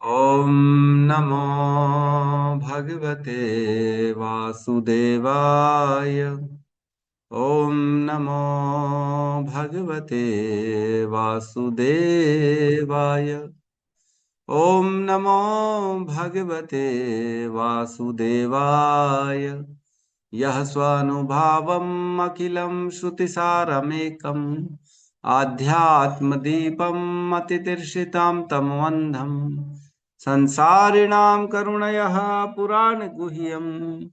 ॐ नमो भगवते वासुदेवाय। ॐ नमो भगवते वासुदेवाय। ॐ नमो भगवते वासुदेवाय। यः स्वानुभावम् अखिलं श्रुतिसारमेकम् आध्यात्मदीपम् अतितीर्षितां तमोऽन्धम् संसारिणां करुणयः पुराणगुह्यम्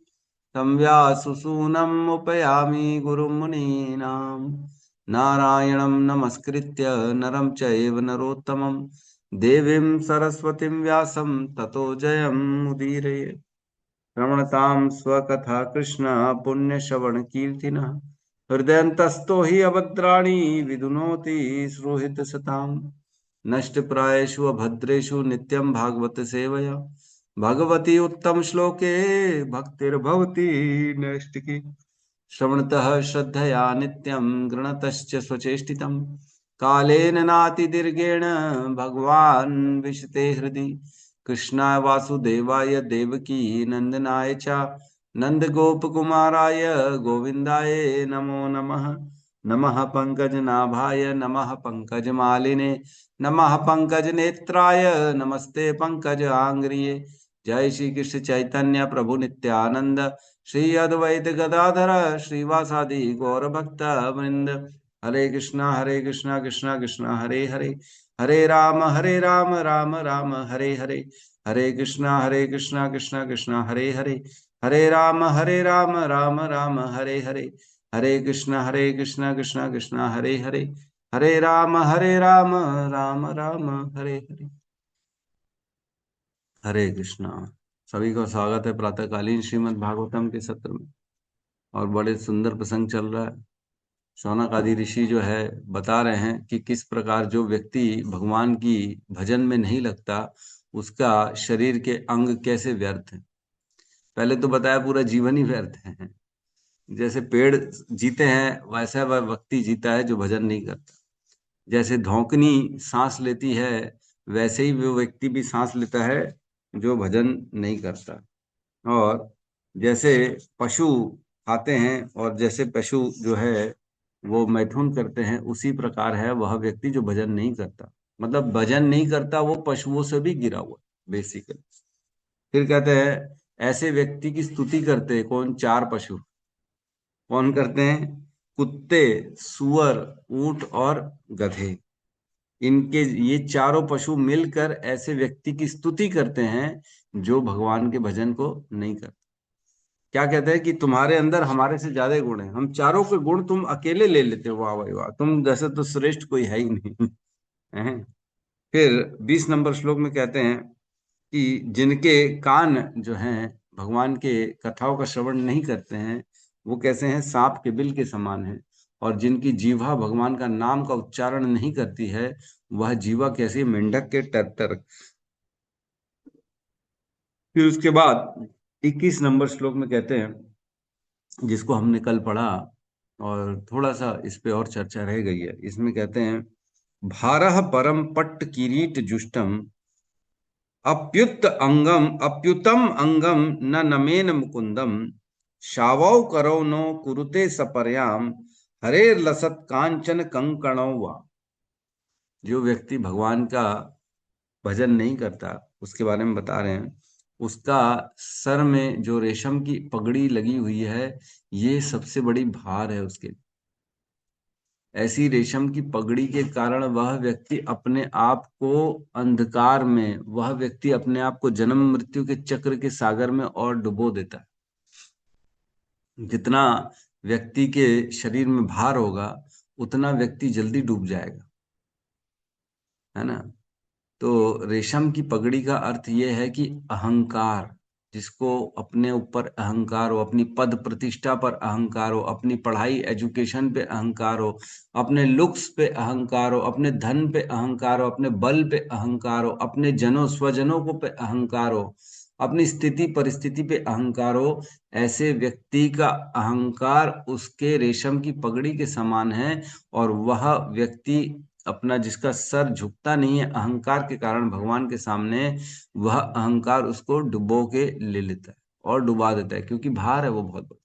तं व्याससूनम् उपयामि गुरुं मुनीनां। नारायणं नमस्कृत्य नरं चैव नरोत्तमं देवीं सरस्वतीं व्यासं ततो जयमुदीरये। रमणतां स्वकथा कृष्ण पुण्यश्रवण कीर्तिनः हृदयन्तस्थो हि अभद्राणि विदुनोति श्रोहित सताम्। नष्टप्रायेषु अभद्रेषु नित्यं भागवत सेवया भगवती उत्तम श्लोके भक्तिर्भवति नैष्टिकी। श्रवणतः श्रद्धया नित्यं गृणतश्च स्वचेष्टितम् कालेन नातिदीर्घेण भगवान् विशते हृदि। कृष्णाय वासुदेवाय देवकी नंदनाय च नंदगोपकुमाराय गोविन्दाय नमो नमः। नमः पंकजनाभाय नमः पंकजमालिने नमः पंकजनेत्राय नमस्ते पंकजांग्रिये। जय श्री कृष्ण चैतन्य प्रभु नित्यानंद श्री अद्वैत गदाधर श्रीवासादि गौर भक्त वृंद। हरे कृष्णा कृष्णा कृष्णा हरे हरे हरे राम राम राम हरे हरे। हरे कृष्णा कृष्णा कृष्णा हरे हरे हरे राम राम राम हरे हरे। हरे कृष्णा कृष्णा कृष्णा हरे हरे हरे राम राम राम हरे हरे। हरे कृष्णा। सभी को स्वागत है प्रातःकालीन श्रीमद् भागवतम के सत्र में। और बड़े सुंदर प्रसंग चल रहा है। शौनक आदि ऋषि जो है बता रहे हैं कि किस प्रकार जो व्यक्ति भगवान की भजन में नहीं लगता उसका शरीर के अंग कैसे व्यर्थ है। पहले तो बताया पूरा जीवन ही व्यर्थ है। जैसे पेड़ जीते हैं वैसा वह व्यक्ति जीता है जो भजन नहीं करता। जैसे धौंकनी सांस लेती है वैसे ही वो व्यक्ति भी सांस लेता है जो भजन नहीं करता। और जैसे पशु खाते हैं और जैसे पशु जो है वो मैथुन करते हैं उसी प्रकार है वह व्यक्ति जो भजन नहीं करता। मतलब भजन नहीं करता वो पशुओं से भी गिरा हुआ बेसिकली। फिर कहते हैं ऐसे व्यक्ति की स्तुति करते हैं कौन? चार पशु। कौन करते हैं? कुत्ते, सुअर, ऊंट और गधे। इनके ये चारों पशु मिलकर ऐसे व्यक्ति की स्तुति करते हैं जो भगवान के भजन को नहीं करते। क्या कहते हैं कि तुम्हारे अंदर हमारे से ज्यादा गुण है, हम चारों के गुण तुम अकेले ले लेते हो, वाह भाई वाह, तुम जैसे तो श्रेष्ठ कोई है ही नहीं। हैं? फिर 20 नंबर श्लोक में कहते हैं कि जिनके कान जो हैं भगवान के कथाओं का श्रवण नहीं करते हैं वो कैसे हैं? सांप के बिल के समान है। और जिनकी जीवा भगवान का नाम का उच्चारण नहीं करती है वह जीवा कैसी? मेंढक के तरतर। फिर उसके बाद 21 नंबर श्लोक में कहते हैं, जिसको हमने कल पढ़ा और थोड़ा सा इस पे और चर्चा रह गई है। इसमें कहते हैं भारह परम पट्ट किरीट जुष्टम अप्युतम अंगम न नमेन मुकुंदम शावौ करौ नो कुरुते सपर्याम हरेर लसत कांचन कंकणौ वा। जो व्यक्ति भगवान का भजन नहीं करता उसके बारे में बता रहे हैं। उसका सर में जो रेशम की पगड़ी लगी हुई है ये सबसे बड़ी भार है उसके। ऐसी रेशम की पगड़ी के कारण वह व्यक्ति अपने आप को अंधकार में, वह व्यक्ति अपने आप को जन्म मृत्यु के चक्र के सागर में और डुबो देता है। जितना व्यक्ति के शरीर में भार होगा उतना व्यक्ति जल्दी डूब जाएगा, है ना। तो रेशम की पगड़ी का अर्थ यह है कि अहंकार, जिसको अपने ऊपर अहंकार हो, अपनी पद प्रतिष्ठा पर अहंकार हो, अपनी पढ़ाई एजुकेशन पे अहंकार हो, अपने लुक्स पे अहंकार हो, अपने धन पे अहंकार हो, अपने बल पे अहंकार हो, अपने जनों स्वजनों को पे अहंकार हो, अपनी स्थिति परिस्थिति पे अहंकार हो। ऐसे व्यक्ति का अहंकार उसके रेशम की पगड़ी के समान है। और वह व्यक्ति अपना जिसका सर झुकता नहीं है अहंकार के कारण भगवान के सामने, वह अहंकार उसको डुबो के ले लेता है और डुबा देता है, क्योंकि भार है वो बहुत बड़ा।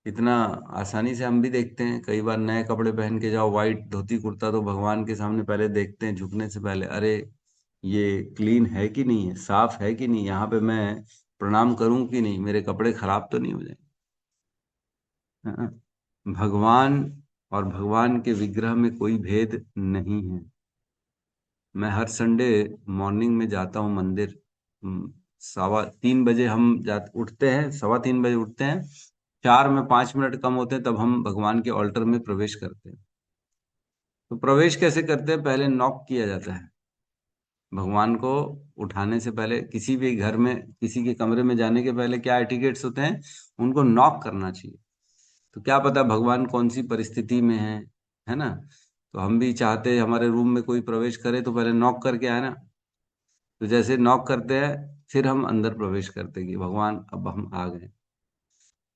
इतना आसानी से हम भी देखते हैं, कई बार नए कपड़े पहन के जाओ, व्हाइट धोती कुर्ता, तो भगवान के सामने पहले देखते हैं झुकने से पहले, अरे ये क्लीन है कि नहीं है, साफ है कि नहीं, यहाँ पे मैं प्रणाम करूं कि नहीं, मेरे कपड़े खराब तो नहीं हो जाएंगे। हाँ। भगवान और भगवान के विग्रह में कोई भेद नहीं है। मैं हर संडे मॉर्निंग में जाता हूँ मंदिर। 3:15 हम जा उठते हैं, 3:15 उठते हैं, 4 में 5 मिनट कम होते हैं तब हम भगवान के ऑल्टर में प्रवेश करते हैं। तो प्रवेश कैसे करते हैं, पहले नॉक किया जाता है। भगवान को उठाने से पहले, किसी भी घर में किसी के कमरे में जाने के पहले क्या एटिकेट्स होते हैं, उनको नॉक करना चाहिए। तो क्या पता भगवान कौन सी परिस्थिति में है ना। तो हम भी चाहते हैं हमारे रूम में कोई प्रवेश करे तो पहले नॉक करके आए ना। तो जैसे नॉक करते हैं, फिर हम अंदर प्रवेश करते हैं कि भगवान अब हम आ गए।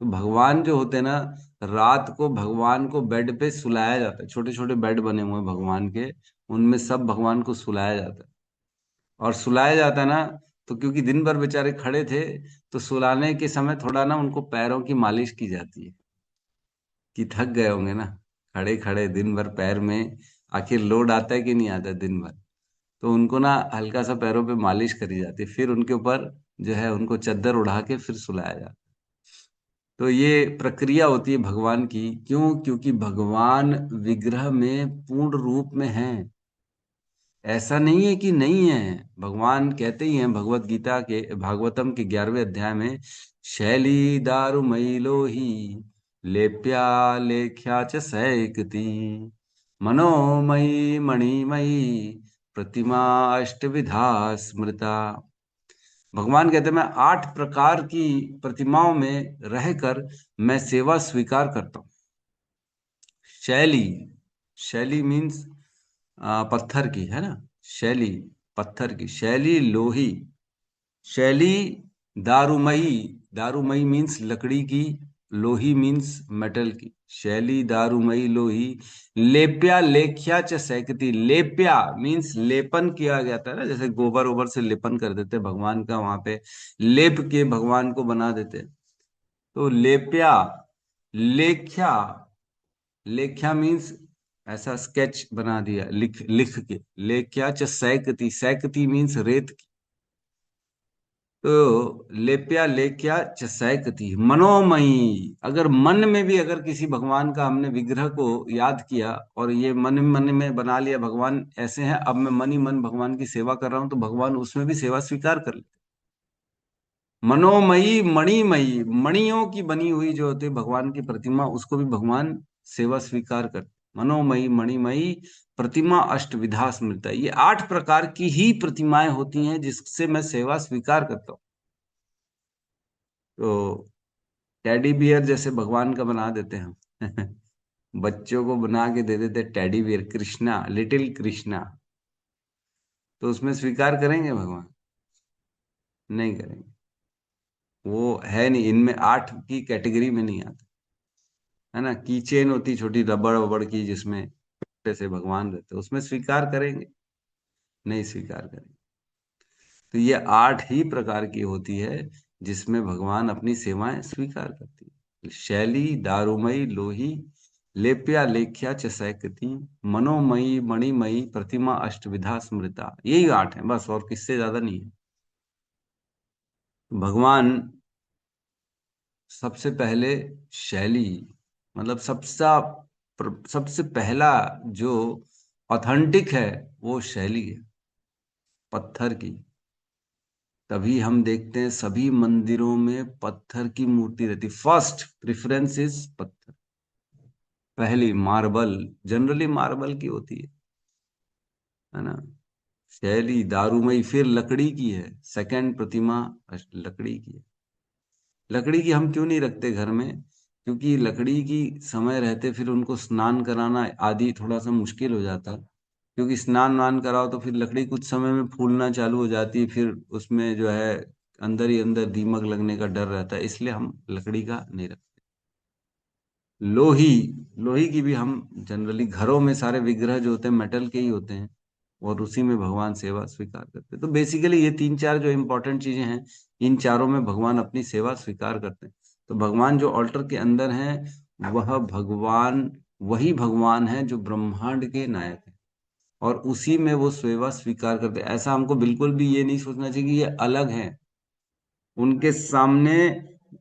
तो भगवान जो होते हैं ना, रात को भगवान को बेड पे सुलाया जाता है, छोटे छोटे बेड बने हुए हैं भगवान के, उनमें सब भगवान को सुलाया जाता है। और सुलाया जाता है ना, तो क्योंकि दिन भर बेचारे खड़े थे, तो सुलाने के समय थोड़ा ना उनको पैरों की मालिश की जाती है, कि थक गए होंगे ना, खड़े खड़े दिन भर पैर में, आखिर लोड आता है कि नहीं आता है दिन भर। तो उनको ना हल्का सा पैरों पे मालिश करी जाती है, फिर उनके ऊपर जो है उनको चादर उड़ा के फिर सुलाया जाता है। तो ये प्रक्रिया होती है भगवान की, क्यों, क्योंकि भगवान विग्रह में पूर्ण रूप में है। ऐसा नहीं है कि नहीं है, भगवान कहते ही हैं भगवत गीता के भागवतम के 11वें अध्याय में, शैली दारुमयी लोही, लेप्या लेख्या च सैकती, मनोमयी मणिमयी, प्रतिमा अष्टविधा स्मृता। भगवान कहते हैं मैं 8 प्रकार की प्रतिमाओं में रहकर मैं सेवा स्वीकार करता हूँ। शैली, शैली मीन्स पत्थर की, है ना। शैली पत्थर की, शैली लोही, शैली दारुमयी, दारुमयी मीन्स लकड़ी की, लोही मीन्स मेटल की, शैली दारुमयी लोही, लेप्या लेख्या च सैकती, लेप्या मीन्स लेपन किया गया था ना, जैसे गोबर ओबर से लेपन कर देते भगवान का, वहां पे लेप के भगवान को बना देते। तो लेप्या, लेख्या, लेख्या मीन्स ऐसा स्केच बना दिया, लिख लिख के, लेख्या च सैकती, सैकती मीन्स रेत। तो लेप्या लेख्या च सैकती, मनोमयी, अगर मन में भी अगर किसी भगवान का हमने विग्रह को याद किया और ये मन मन में बना लिया भगवान ऐसे हैं, अब मैं मन ही मन भगवान की सेवा कर रहा हूं, तो भगवान उसमें भी सेवा स्वीकार कर लेते। मनोमयी मणिमयी, मणियों की बनी हुई जो होती है भगवान की प्रतिमा, उसको भी भगवान सेवा स्वीकार करते। मनोमयी मणिमयी, प्रतिमा अष्टविधा स्मृता, ये 8 प्रकार की ही प्रतिमाएं होती हैं जिससे मैं सेवा स्वीकार करता हूँ। तो टेडी बियर जैसे भगवान का बना देते हैं हम बच्चों को बना के दे देते teddy bear, Krishna, little Krishna, तो उसमें स्वीकार करेंगे भगवान? नहीं करेंगे। वो है नहीं, इनमें 8 की कैटेगरी में नहीं आता, है ना। की चेन होती छोटी रबड़ वबड़ की, जिसमें छोटे से भगवान रहते, उसमें स्वीकार करेंगे? नहीं स्वीकार करेंगे। तो ये 8 ही प्रकार की होती है जिसमें भगवान अपनी सेवाएं स्वीकार करती है। शैली दारुमयी लोही, लेप्या लेख्या च सैकती, मनोमयी मणिमयी, प्रतिमा अष्टविधा स्मृता, यही 8 है बस, और किससे ज्यादा नहीं है। भगवान सबसे पहले शैली, मतलब सबसे पहला जो ऑथेंटिक है वो शैली है, पत्थर की। तभी हम देखते हैं सभी मंदिरों में पत्थर की मूर्ति रहती, फर्स्ट प्रेफरेंस इज पत्थर, पहली मार्बल, जनरली मार्बल की होती है ना। शैली दारूमई, फिर लकड़ी की है, सेकंड प्रतिमा लकड़ी की है। लकड़ी की हम क्यों नहीं रखते घर में, क्योंकि लकड़ी की समय रहते फिर उनको स्नान कराना आदि थोड़ा सा मुश्किल हो जाता, क्योंकि स्नान वान कराओ तो फिर लकड़ी कुछ समय में फूलना चालू हो जाती है, फिर उसमें जो है अंदर ही अंदर दीमक लगने का डर रहता है, इसलिए हम लकड़ी का नहीं रखते। लोही, लोही की भी हम जनरली घरों में सारे विग्रह जो होते हैं मेटल के ही होते हैं, और उसी में भगवान सेवा स्वीकार करते हैं। तो बेसिकली ये तीन चार जो इंपॉर्टेंट चीजें हैं, इन चारों में भगवान अपनी सेवा स्वीकार करते हैं। तो भगवान जो ऑल्टर के अंदर हैं, वह भगवान वही भगवान है जो ब्रह्मांड के नायक है, और उसी में वो सेवा स्वीकार करते हैं। ऐसा हमको बिल्कुल भी ये नहीं सोचना चाहिए कि ये अलग है। उनके सामने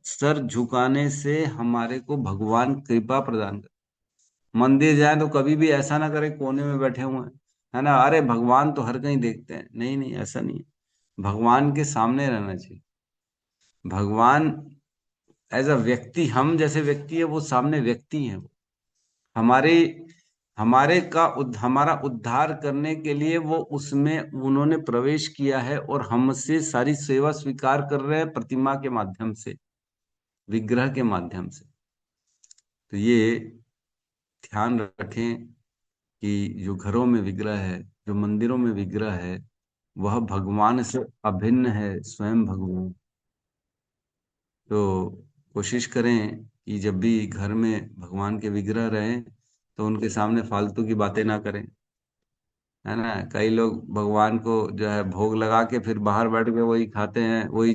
सर झुकाने से हमारे को भगवान कृपा प्रदान कर। मंदिर जाए तो कभी भी ऐसा ना करे कोने में बैठे हुए हैं, है ना, अरे भगवान तो हर कहीं देखते हैं, नहीं नहीं, ऐसा नहीं है। भगवान के सामने रहना चाहिए। भगवान एज अ व्यक्ति, हम जैसे व्यक्ति है, वो सामने व्यक्ति है। हमारे हमारा उद्धार करने के लिए वो उसमें उन्होंने प्रवेश किया है, और हमसे सारी सेवा स्वीकार कर रहे हैं प्रतिमा के माध्यम से, विग्रह के माध्यम से। तो ये ध्यान रखें कि जो घरों में विग्रह है, जो मंदिरों में विग्रह है, वह भगवान से अभिन्न है, स्वयं भगवान। तो कोशिश करें कि जब भी घर में भगवान के विग्रह रहें, तो उनके सामने फालतू की बातें ना करें, है ना। कई लोग भगवान को जो है भोग लगा के फिर बाहर बैठ के वही खाते हैं, वही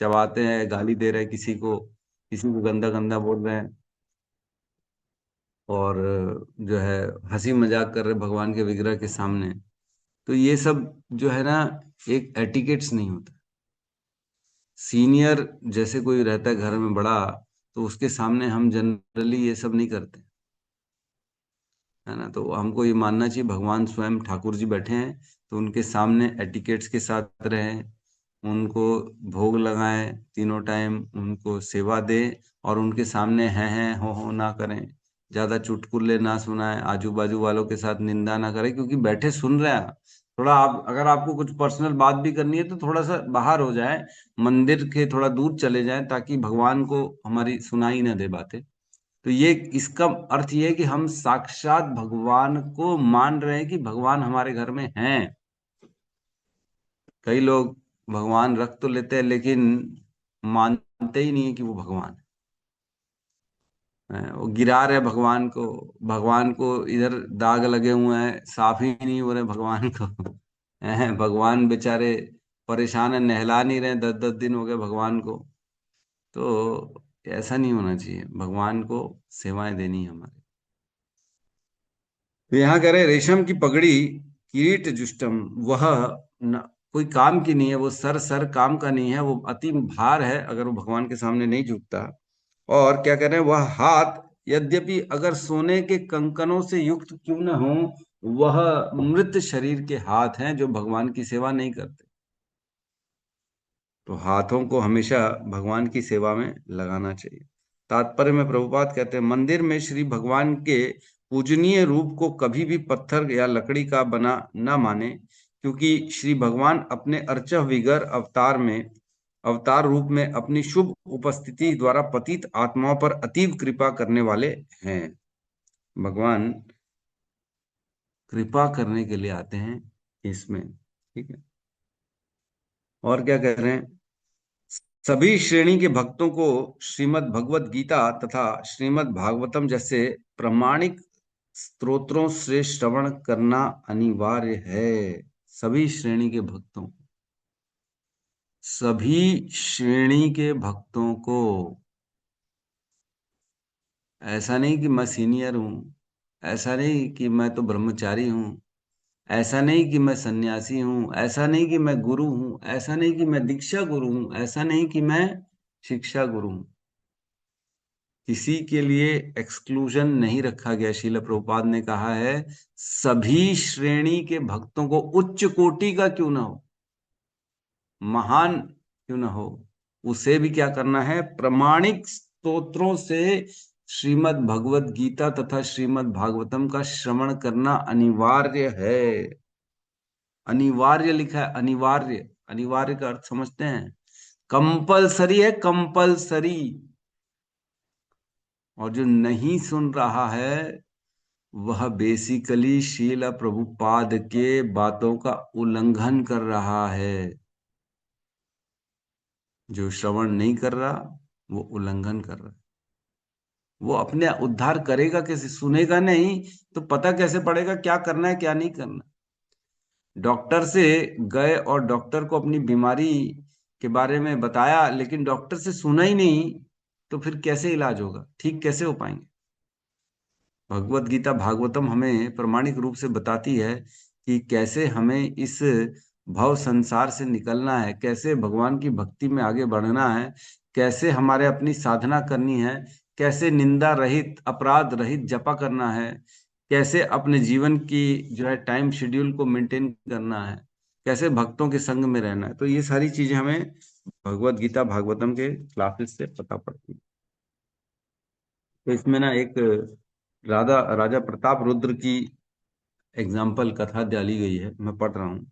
चबाते हैं, गाली दे रहे हैं किसी को गंदा गंदा बोल रहे हैं, और जो है हंसी मजाक कर रहे हैं भगवान के विग्रह के सामने। तो ये सब जो है ना, एक एटिकेट्स नहीं होता। सीनियर जैसे कोई रहता है घर में बड़ा, तो उसके सामने हम जनरली ये सब नहीं करते, है ना। तो हमको ये मानना चाहिए भगवान स्वयं ठाकुर जी बैठे हैं, तो उनके सामने एटिकेट्स के साथ रहें, उनको भोग लगाएं तीनों टाइम, उनको सेवा दें, और उनके सामने हैं हो ना करें, ज्यादा चुटकुले ना सुनाएं, आजू बाजू वालों के साथ निंदा ना करें, क्योंकि बैठे सुन रहे हैं। थोड़ा आप, अगर आपको कुछ पर्सनल बात भी करनी है तो थोड़ा सा बाहर हो जाए, मंदिर के थोड़ा दूर चले जाएं, ताकि भगवान को हमारी सुनाई ना दे बातें। तो ये, इसका अर्थ ये है कि हम साक्षात भगवान को मान रहे हैं कि भगवान हमारे घर में हैं। कई लोग भगवान रख तो लेते हैं, लेकिन मानते ही नहीं है कि वो भगवान है। वो गिरा रहे भगवान को, भगवान को इधर दाग लगे हुए हैं, साफ ही नहीं हो रहे भगवान को। भगवान बेचारे परेशान है, नहला नहीं रहे, 10-10 दिन हो गए भगवान को। तो ऐसा नहीं होना चाहिए, भगवान को सेवाएं देनी है हमारे। तो यहाँ कह रहे रेशम की पगड़ी, किरीट जुष्टम, वह न, कोई काम की नहीं है, वो सर सर काम का नहीं है, वो अति भार है अगर वो भगवान के सामने नहीं झुकता। और क्या कह रहे हैं, वह हाथ यद्यपि अगर सोने के कंकनों से युक्त क्यों न हो, वह मृत शरीर के हाथ हैं जो भगवान की सेवा नहीं करते। तो हाथों को हमेशा भगवान की सेवा में लगाना चाहिए। तात्पर्य में प्रभुपाद कहते हैं, मंदिर में श्री भगवान के पूजनीय रूप को कभी भी पत्थर या लकड़ी का बना न माने, क्योंकि श्री भगवान अपने अर्चह विगर अवतार रूप में अपनी शुभ उपस्थिति द्वारा पतित आत्माओं पर अतीव कृपा करने वाले हैं। भगवान कृपा करने के लिए आते हैं इसमें, ठीक है। और क्या कह रहे हैं, सभी श्रेणी के भक्तों को श्रीमद् भगवत गीता तथा श्रीमद् भागवतम जैसे प्रामाणिक स्तोत्रों से श्रवण करना अनिवार्य है। सभी श्रेणी के भक्तों, सभी श्रेणी के भक्तों को, ऐसा नहीं कि मैं सीनियर हूँ, ऐसा नहीं कि मैं तो ब्रह्मचारी हूँ, ऐसा नहीं कि मैं सन्यासी हूँ, ऐसा नहीं कि मैं गुरु हूँ, ऐसा नहीं कि मैं दीक्षा गुरु हूँ, ऐसा नहीं कि मैं शिक्षा गुरु हूँ। किसी के लिए एक्सक्लूजन नहीं रखा गया। श्रील प्रभुपाद ने कहा है, सभी श्रेणी के भक्तों को, उच्च कोटि का क्यों ना हो, महान क्यों ना हो, उसे भी क्या करना है, प्रमाणिक स्तोत्रों से श्रीमद् भगवत गीता तथा श्रीमद् भागवतम का श्रवण करना अनिवार्य है। अनिवार्य लिखा है, अनिवार्य। अनिवार्य का अर्थ समझते हैं, कंपलसरी है, कंपलसरी। और जो नहीं सुन रहा है, वह बेसिकली शीला प्रभुपाद के बातों का उल्लंघन कर रहा है। जो श्रवण नहीं कर रहा, वो उल्लंघन कर रहा है। वो अपने उद्धार करेगा कैसे? सुनेगा नहीं तो पता कैसे पड़ेगा क्या करना है क्या नहीं करना? डॉक्टर से गए और डॉक्टर को अपनी बीमारी के बारे में बताया, लेकिन डॉक्टर से सुना ही नहीं, तो फिर कैसे इलाज होगा? ठीक कैसे हो पाएंगे? भगवत गीता भागवतम हमें प्रामाणिक रूप से बताती है कि कैसे हमें इस भव संसार से निकलना है, कैसे भगवान की भक्ति में आगे बढ़ना है, कैसे हमारे अपनी साधना करनी है, कैसे निंदा रहित अपराध रहित जपा करना है, कैसे अपने जीवन की जो है टाइम शेड्यूल को मेंटेन करना है, कैसे भक्तों के संग में रहना है। तो ये सारी चीजें हमें भगवत गीता भागवतम के क्लासेस से पता पड़ती है। तो इसमें ना एक राजा राजा प्रताप रुद्र की एग्जाम्पल कथा डाली गई है, मैं पढ़ रहा हूँ।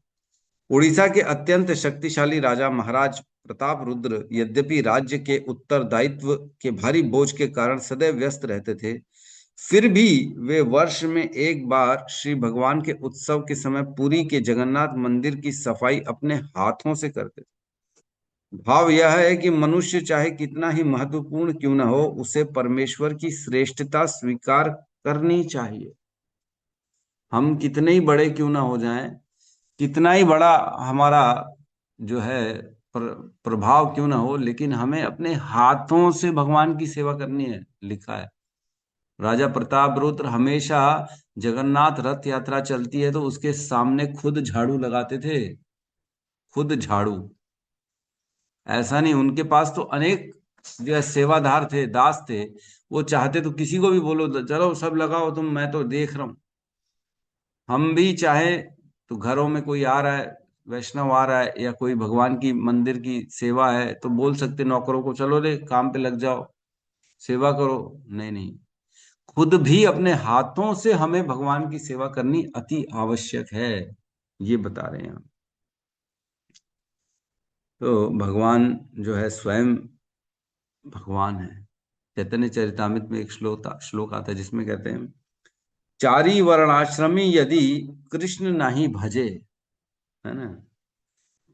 उड़ीसा के अत्यंत शक्तिशाली राजा महाराज प्रताप रुद्र यद्यपि राज्य के उत्तरदायित्व के भारी बोझ के कारण सदैव व्यस्त रहते थे, फिर भी वे वर्ष में एक बार श्री भगवान के उत्सव के समय पुरी के जगन्नाथ मंदिर की सफाई अपने हाथों से करते थे। भाव यह है कि मनुष्य चाहे कितना ही महत्वपूर्ण क्यों न हो, उसे परमेश्वर की श्रेष्ठता स्वीकार करनी चाहिए। हम कितने ही बड़े क्यों ना हो जाएं, कितना ही बड़ा हमारा जो है प्रभाव क्यों ना हो, लेकिन हमें अपने हाथों से भगवान की सेवा करनी है, लिखा है। राजा प्रताप रुद्र हमेशा जगन्नाथ रथ यात्रा चलती है तो उसके सामने खुद झाड़ू लगाते थे, खुद झाड़ू। ऐसा नहीं, उनके पास तो अनेक जो है सेवादार थे, दास थे। वो चाहते तो किसी को भी बोलो चलो सब लगाओ तुम, मैं तो देख रहा हूँ। हम भी चाहे तो घरों में कोई आ रहा है, वैष्णव आ रहा है या कोई भगवान की मंदिर की सेवा है, तो बोल सकते नौकरों को चलो रे काम पे लग जाओ, सेवा करो। नहीं नहीं, खुद भी अपने हाथों से हमें भगवान की सेवा करनी अति आवश्यक है, ये बता रहे हैं हम। तो भगवान जो है स्वयं भगवान है। चैतन्य चरितामृत में एक श्लोक आता है जिसमें कहते हैं, चारी वर्णाश्रमी यदि कृष्ण नहीं भजे, है ना।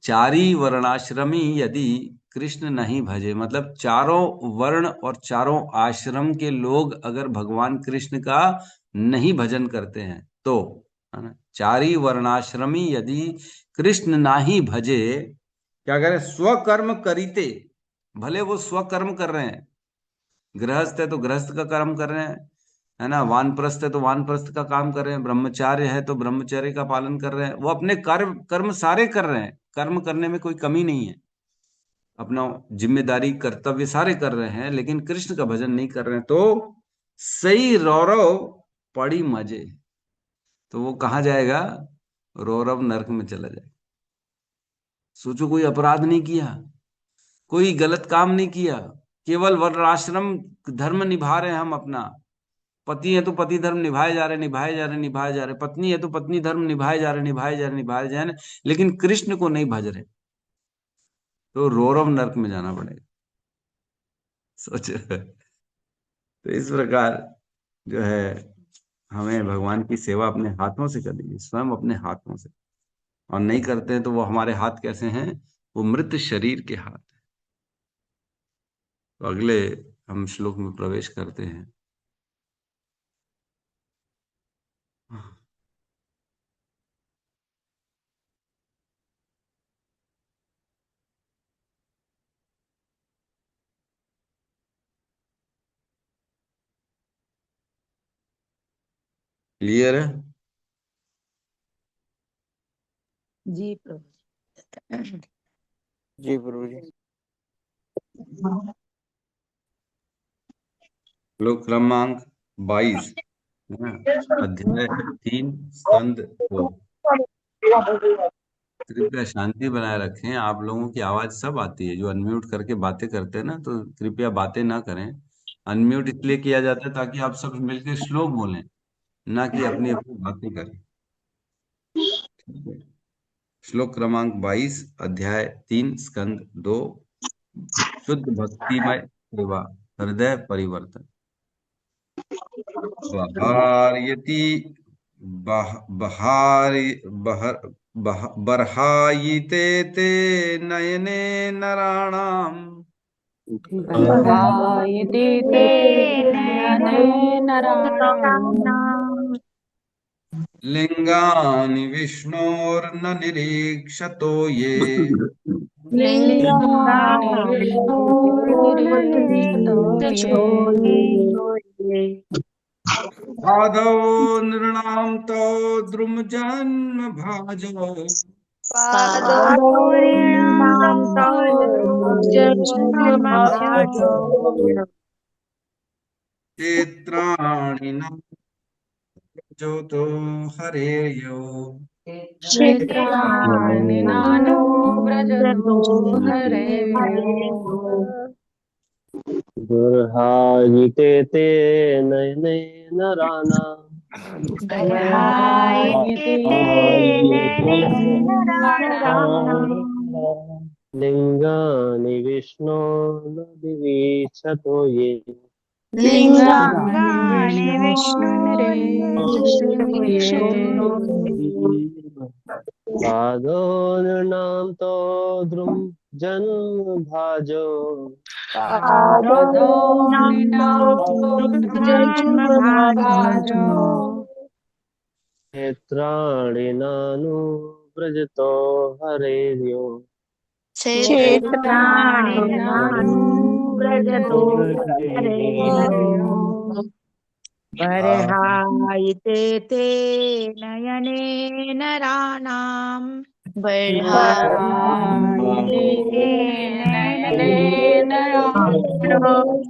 चारी वर्णाश्रमी यदि कृष्ण नहीं भजे, मतलब चारों वर्ण और चारों आश्रम के लोग अगर भगवान कृष्ण का नहीं भजन करते हैं तो, है ना। चारी वर्णाश्रमी यदि कृष्ण नाही भजे, क्या करें? स्वकर्म करीते, भले वो स्वकर्म कर रहे हैं, गृहस्थ है तो गृहस्थ का कर्म कर रहे हैं, है ना, वानप्रस्थ है तो वानप्रस्थ का काम कर रहे हैं, ब्रह्मचार्य है तो ब्रह्मचर्य का पालन कर रहे हैं, वो अपने कर्म कर्म सारे कर रहे हैं, कर्म करने में कोई कमी नहीं है, अपना जिम्मेदारी कर्तव्य सारे कर रहे हैं, लेकिन कृष्ण का भजन नहीं कर रहे हैं, तो सही रौरव पड़ी मजे, तो वो कहाँ जाएगा? रौरव नरक में चला जाएगा। सोचो, कोई अपराध नहीं किया, कोई गलत काम नहीं किया, केवल वर्णाश्रम धर्म निभा रहे हैं हम अपना। पति है तो पति धर्म निभाए जा रहे, निभाए जा रहे, निभाए जा रहे, पत्नी है तो पत्नी धर्म निभाए जा रहे, निभाए जा रहे, निभाए जा रहे, लेकिन कृष्ण को नहीं भज रहे, तो रौरव नरक में जाना पड़ेगा। सोचो। तो इस प्रकार जो है हमें भगवान की सेवा अपने हाथों से करनी है, स्वयं अपने हाथों से। और नहीं करते हैं तो वो हमारे हाथ कैसे हैं? वो मृत शरीर के हाथ हैं। तो अगले हम श्लोक में प्रवेश करते हैं। क्लियर है? जी प्रभु। जी प्रभु जी। श्लोक क्रमांक 22, है ना, अध्याय 3 स्कंद 2। कृपया शांति बनाए रखें, आप लोगों की आवाज सब आती है, जो अनम्यूट करके बातें करते हैं ना, तो कृपया बातें ना करें। अनम्यूट इसलिए किया जाता है ताकि आप सब मिलकर श्लोक बोलें, ना कि अपनी अपनी बातें करें। ठीक है? श्लोक क्रमांक 22, अध्याय 3 स्कंद 2। शुद्ध भक्तिमय सेवा, हृदय परिवर्तन। बहार्यति बहारि बहर बर्हायिते ते नयने नराणाम् बर्हायते ते नयने नराणाम् लिंगानि विष्णोर्न निरीक्षतो ये। लिंगानि विष्णोर्निरीक्षतो ये आदौ नृणां तो द्रुमजन्म भाजो। पादोरिणां तोर्जन्मभाजो क्षेत्राणि न जोतो हरेयो। क्षेत्राणि नानो व्रजतो हरेयो दुर्हायिते ते नयने नराणाम् बर्हायते नराणाम् लिंगानि विष्णो न विवीक्षतो ये। लिंगानि विष्णोर्निरीक्षतो ये पादो नृणां तो द्रुम जन्म भाजो। पादो जन्मभाजो क्षेत्राणि नानु व्रजतो हरेर्यो। क्षेत्राणि नानु व्रजतो हरेर्यो बर्हायते ते नयने नराणाम् बर्हायते ते नयने नराणाम्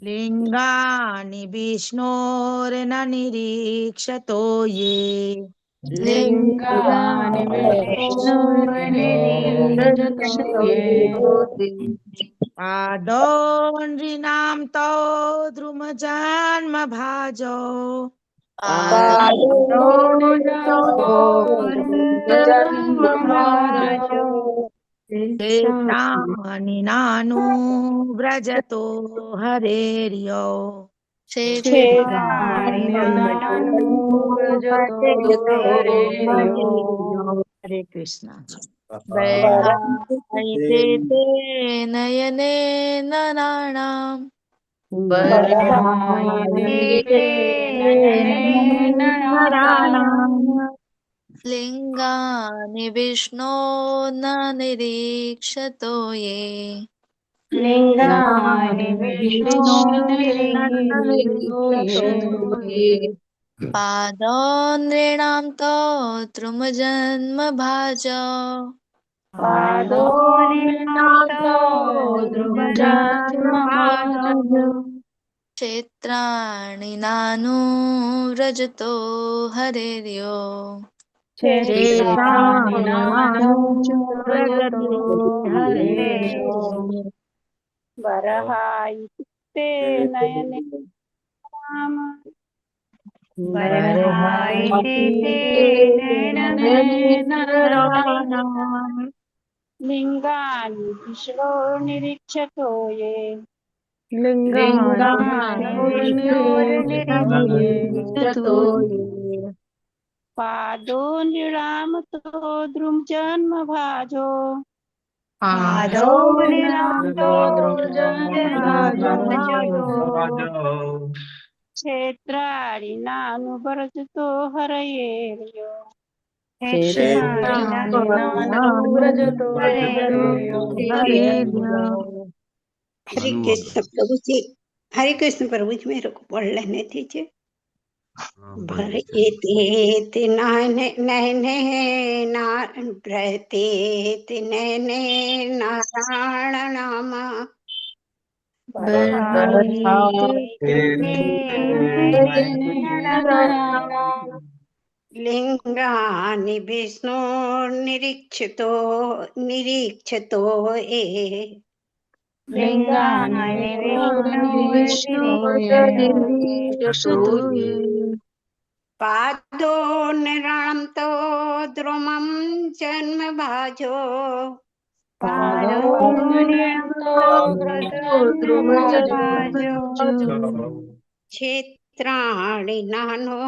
लिंगानि विष्णोर्न निरीक्षतो ये लिंगानि विष्णुर्निरीक्षतो ये पादो नृणां तौ द्रुमजन्मभाजो पादोनिनाथोर्जन्मभाजो क्षेत्राणि नानु व्रजतो हरेर्यो क्षेत्राणि नानो व्रजतो हरेर्यो हरे कृष्णा बर्हायते ते नयने नराणाम् बर्हायते ते नयने नराणाम् लिंगानि विष्णो न निरीक्षतो ये लिंगानि विष्णोर्निरीक्षतो ये पादो नृणां तो द्रुमजन्मभाजो पादोनिनाथो ध्रुवजन्मभाजो क्षेत्राणि नानु व्रजतो हरेर्यो क्षेत्राणि नानो व्रजतो व्रजते हरेर्यो हरेर्यो बर्हायते नयने राम बर्हायते बर्हायते नयने नराणाम् नराणाम् लिंगानि विष्णोर्निरीक्षतो ये लिंगानि विष्णोर्निरीक्षतो विष्णोर्निरीक्षतो ये ये पादोनिरामतो द्रुमजन्मभाजो पादोनिनाथो पादोनिरामतो जन्मभाजो क्षेत्राणि नानुव्रजतो हरयेर्यो क्षेत्राणि नानु व्रजतो हरेर्यो हरे अनुवाद। कृष्ण प्रभु जी। हरे कृष्ण प्रभु जी, मेरे को पढ़ लेने दीजिए। पढ़ भर लेते हैं। एतेत नयने नयने प्रतेत नयने नारायण नाम बर्हायते नराणाम् लिंगानि विष्णु निरीक्षतो निरीक्षतो ये लिंगानि विष्णुर्निरीक्षतो ये पादो निरान्तो द्रुमं जन्म भाजो पादोनिरन्तो व्रजन्मभाजो क्षेत्राणि नानो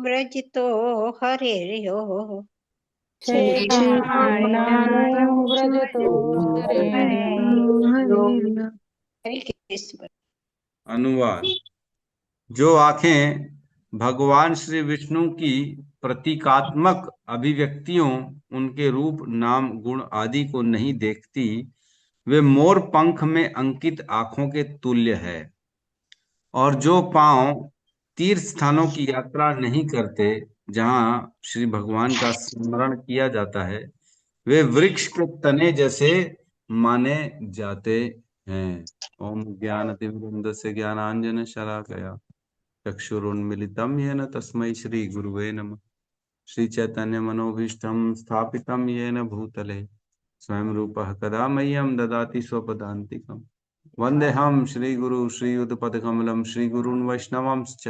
व्रजितो हरेर्यो क्षेत्राणि नानो व्रजतो हरेर्यो हरे कृष्ण प्रभु। अनुवाद। जो आंखें भगवान श्री विष्णु की प्रतीकात्मक अभिव्यक्तियों, उनके रूप, नाम, गुण आदि को नहीं देखती, वे मोर पंख में अंकित आंखों के तुल्य है। और जो पांव तीर्थ स्थानों की यात्रा नहीं करते, जहां श्री भगवान का स्मरण किया जाता है, वे वृक्ष के तने जैसे माने जाते हैं। ओम ज्ञानतिमिरन्दस्य ज्ञानांजन शलाकया चक्षुरुन्मिलितं येन तस्मै श्री गुरुवे नमः। श्री चैतन्य मनोभीष्टं स्थापितं येन भूतले स्वयं रूपः कदा मह्यं ददाति स्वपदान्तिकम्। वन्देऽहं श्रीगुरु श्रीयुतपदकमलं श्रीगुरून् वैष्णवांश्च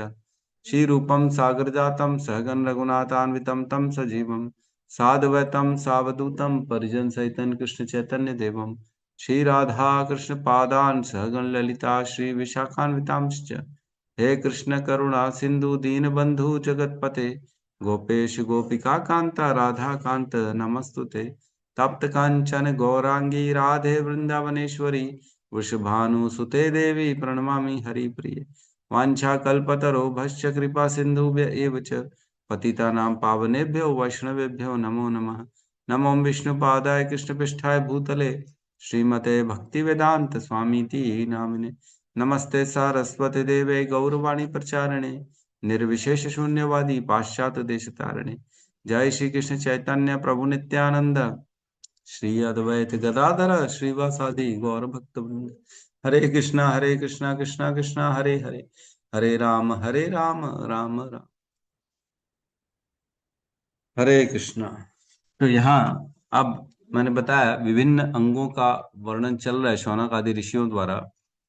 श्रीरूपं सागरजातं सहगण रघुनाथान्वितं तं सजीवं साद्वैतं सावधूतं परिजन सहितं कृष्ण चैतन्य देवं श्री राधा कृष्ण पादान् सहगण ललिता श्री विशाखान्वितांश्च। हे कृष्ण करुणा सिंधु दीनबंधु जगतपते गोपेश गोपिका कांता राधा कांत नमस्तुते। तप्त कांचन गौरांगी राधे वृंदावनेश्वरी वृषभानुसुते देवी प्रणमामि हरिप्रिये। वाञ्छाकल्पतरो भस्य कृपा सिन्धुभ्य एव च पतितानां पावनेभ्यो वैष्णवेभ्यो नमो नमः। नमो विष्णुपादाय कृष्णपृष्ठाय भूतले श्रीमते भक्तिवेदांत स्वामीति नामिने। नमस्ते सारस्वती देवे गौरवाणी प्रचारिणे निर्विशेष शून्यवादी पाश्चात्य देश तारिणे। जय श्री कृष्ण चैतन्य प्रभु नित्यानंद श्री अद्वैत गदाधर श्रीवासादि गौर भक्त वृंद। हरे कृष्णा कृष्णा कृष्णा हरे हरे, हरे राम राम राम हरे कृष्णा। तो यहाँ अब मैंने बताया विभिन्न अंगों का वर्णन चल रहा है शौनक आदि ऋषियों द्वारा।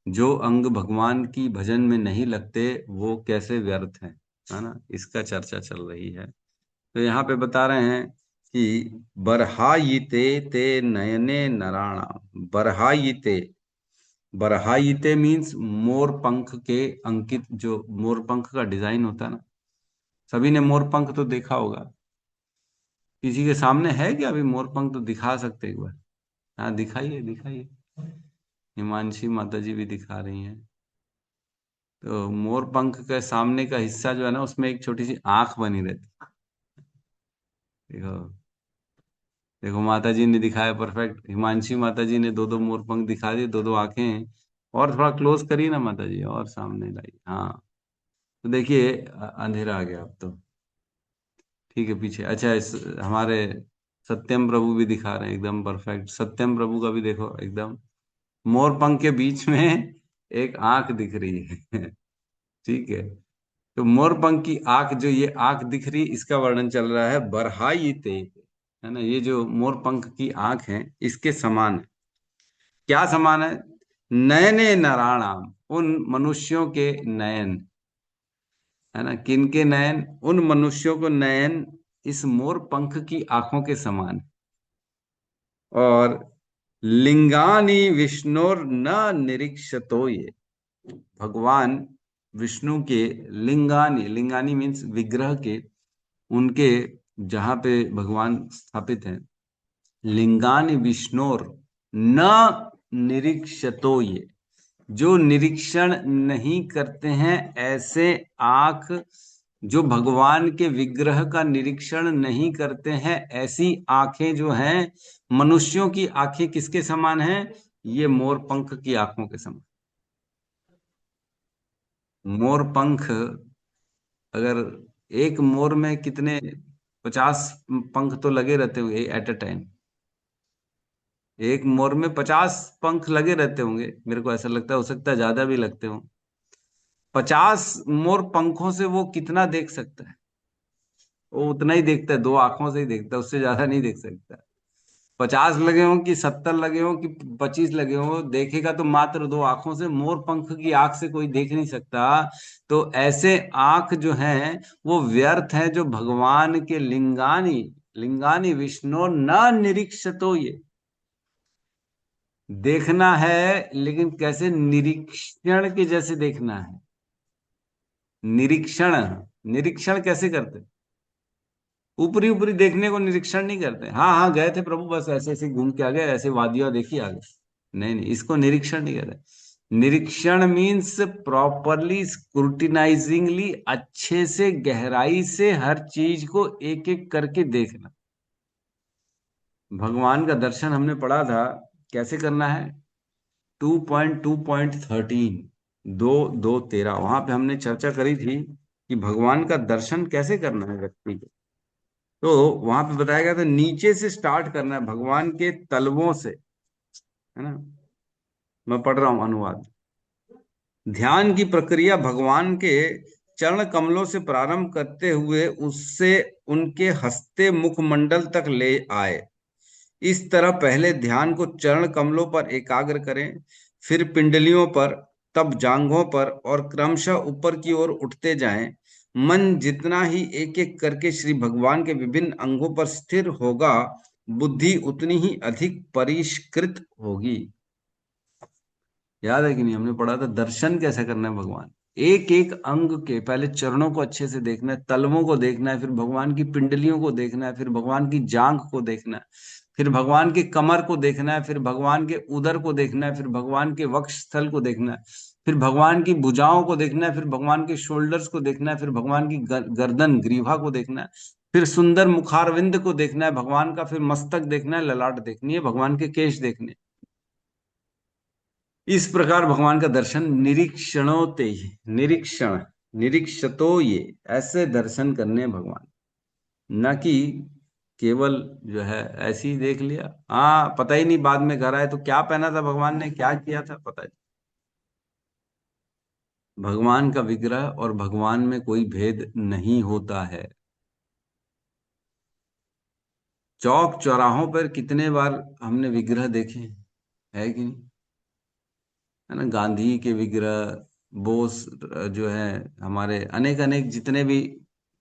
जो अंग भगवान की भजन में नहीं लगते वो कैसे व्यर्थ हैं, है ना, इसका चर्चा चल रही है। तो यहाँ पे बता रहे हैं कि बरहायिते ते नयने नराणाम। बरहायिते, बरहायिते मीन्स मोर पंख के अंकित, जो मोर पंख का डिजाइन होता है ना, सभी ने मोर पंख तो देखा होगा। किसी के सामने है क्या अभी मोर पंख? तो दिखा सकते एक बार। हाँ दिखाइए दिखाइए। हिमांशी माता जी भी दिखा रही हैं। तो मोर पंख के सामने का हिस्सा जो है ना, उसमें एक छोटी सी आंख बनी रहती। देखो देखो माता जी ने दिखाया परफेक्ट। हिमांशी माता जी ने दो दो मोर पंख दिखा दिए, दो दो आंखें हैं। और थोड़ा क्लोज करिए ना माता जी, और सामने लाइए। हाँ तो देखिए अंधेरा आ गया अब तो। ठीक है पीछे। अच्छा हमारे सत्यम प्रभु भी दिखा रहे हैं एकदम परफेक्ट। सत्यम प्रभु का भी देखो एकदम मोर पंख के बीच में एक आंख दिख रही है। ठीक है। तो मोर पंख की आंख, जो ये आंख दिख रही है, इसका वर्णन चल रहा है बरहायिते, है ना। ये जो मोर पंख की आंख है इसके समान है। क्या समान है? नयने नराणाम, उन मनुष्यों के नयन, है ना। किनके नयन? उन मनुष्यों को नयन इस मोर पंख की आंखों के समान। और लिंगानी विष्णुर न निरीक्षतो, ये भगवान विष्णु के लिंगानी, लिंगानी मीन्स विग्रह के, उनके जहां पे भगवान स्थापित हैं, लिंगानी विष्णुर न निरीक्षतो, ये जो निरीक्षण नहीं करते हैं, ऐसे आंख जो भगवान के विग्रह का निरीक्षण नहीं करते हैं, ऐसी आंखें जो हैं, मनुष्यों की आंखें किसके समान हैं? ये मोर पंख की आंखों के समान। मोर पंख, अगर एक मोर में कितने 50 पंख तो लगे रहते होंगे एट अ टाइम। एक मोर में 50 पंख लगे रहते होंगे, मेरे को ऐसा लगता है। हो सकता है ज्यादा भी लगते हो। 50 मोर पंखों से वो कितना देख सकता है? वो उतना ही देखता है, दो आंखों से ही देखता है, उससे ज्यादा नहीं देख सकता। 50 लगे हों कि 70 लगे हों कि 25 लगे हों, देखेगा तो मात्र दो आंखों से। मोर पंख की आंख से कोई देख नहीं सकता। तो ऐसे आंख जो हैं वो व्यर्थ है, जो भगवान के लिंगानी, लिंगानी विष्णु न निरीक्षतो, ये देखना है लेकिन कैसे? निरीक्षण के जैसे देखना है। निरीक्षण, निरीक्षण कैसे करते? ऊपरी ऊपरी देखने को निरीक्षण नहीं करते। हाँ हाँ गए थे प्रभु, बस ऐसे ऐसे घूम के आ गए, ऐसे वादियां देखी आ गए। नहीं नहीं, इसको निरीक्षण नहीं कहते। निरीक्षण मीन्स प्रॉपरली स्क्रूटिनाइजिंगली, अच्छे से गहराई से हर चीज को एक एक करके देखना। भगवान का दर्शन हमने पढ़ा था कैसे करना है, 2.2.13, 2.2.13, वहां पे हमने चर्चा करी थी कि भगवान का दर्शन कैसे करना है व्यक्ति को। तो वहां पे बताया गया था नीचे से स्टार्ट करना है, भगवान के तलवों से, है ना। मैं पढ़ रहा हूं अनुवाद। ध्यान की प्रक्रिया भगवान के चरण कमलों से प्रारंभ करते हुए उससे उनके हंसते मुखमंडल तक ले आए। इस तरह पहले ध्यान को चरण कमलों पर एकाग्र करें, फिर पिंडलियों पर, तब जांघों पर और क्रमशः ऊपर की ओर उठते जाएं। मन जितना ही एक एक करके श्री भगवान के विभिन्न अंगों पर स्थिर होगा, बुद्धि उतनी ही अधिक परिष्कृत होगी। याद है कि नहीं, हमने पढ़ा था दर्शन कैसे करना है भगवान। एक एक अंग के पहले चरणों को अच्छे से देखना है, तलवों को देखना है, फिर भगवान की पिंडलियों को देखना है, फिर भगवान की जांघ को देखना है, फिर भगवान के कमर को देखना है, फिर भगवान के उदर को देखना है, फिर भगवान के वक्ष स्थल को देखना है, फिर भगवान की भुजाओं को देखना है, फिर भगवान के शोल्डर्स को देखना है, फिर भगवान की गर्दन ग्रीवा को देखना है, फिर सुंदर मुखारविंद को देखना है भगवान का, फिर मस्तक देखना है, ललाट देखनी है, भगवान के केश देखने हैं। इस प्रकार भगवान का दर्शन निरीक्षणों ही, निरीक्षण, निरीक्षतो ये, ऐसे दर्शन करने हैं भगवान, न कि केवल जो है ऐसे ही देख लिया। हाँ, पता ही नहीं बाद में घर आए तो क्या पहना था भगवान ने, क्या किया था, पता नहीं। भगवान का विग्रह और भगवान में कोई भेद नहीं होता है। चौक चौराहों पर कितने बार हमने विग्रह देखे है कि नहीं, है ना। गांधी के विग्रह, बोस जो है, हमारे अनेक अनेक जितने भी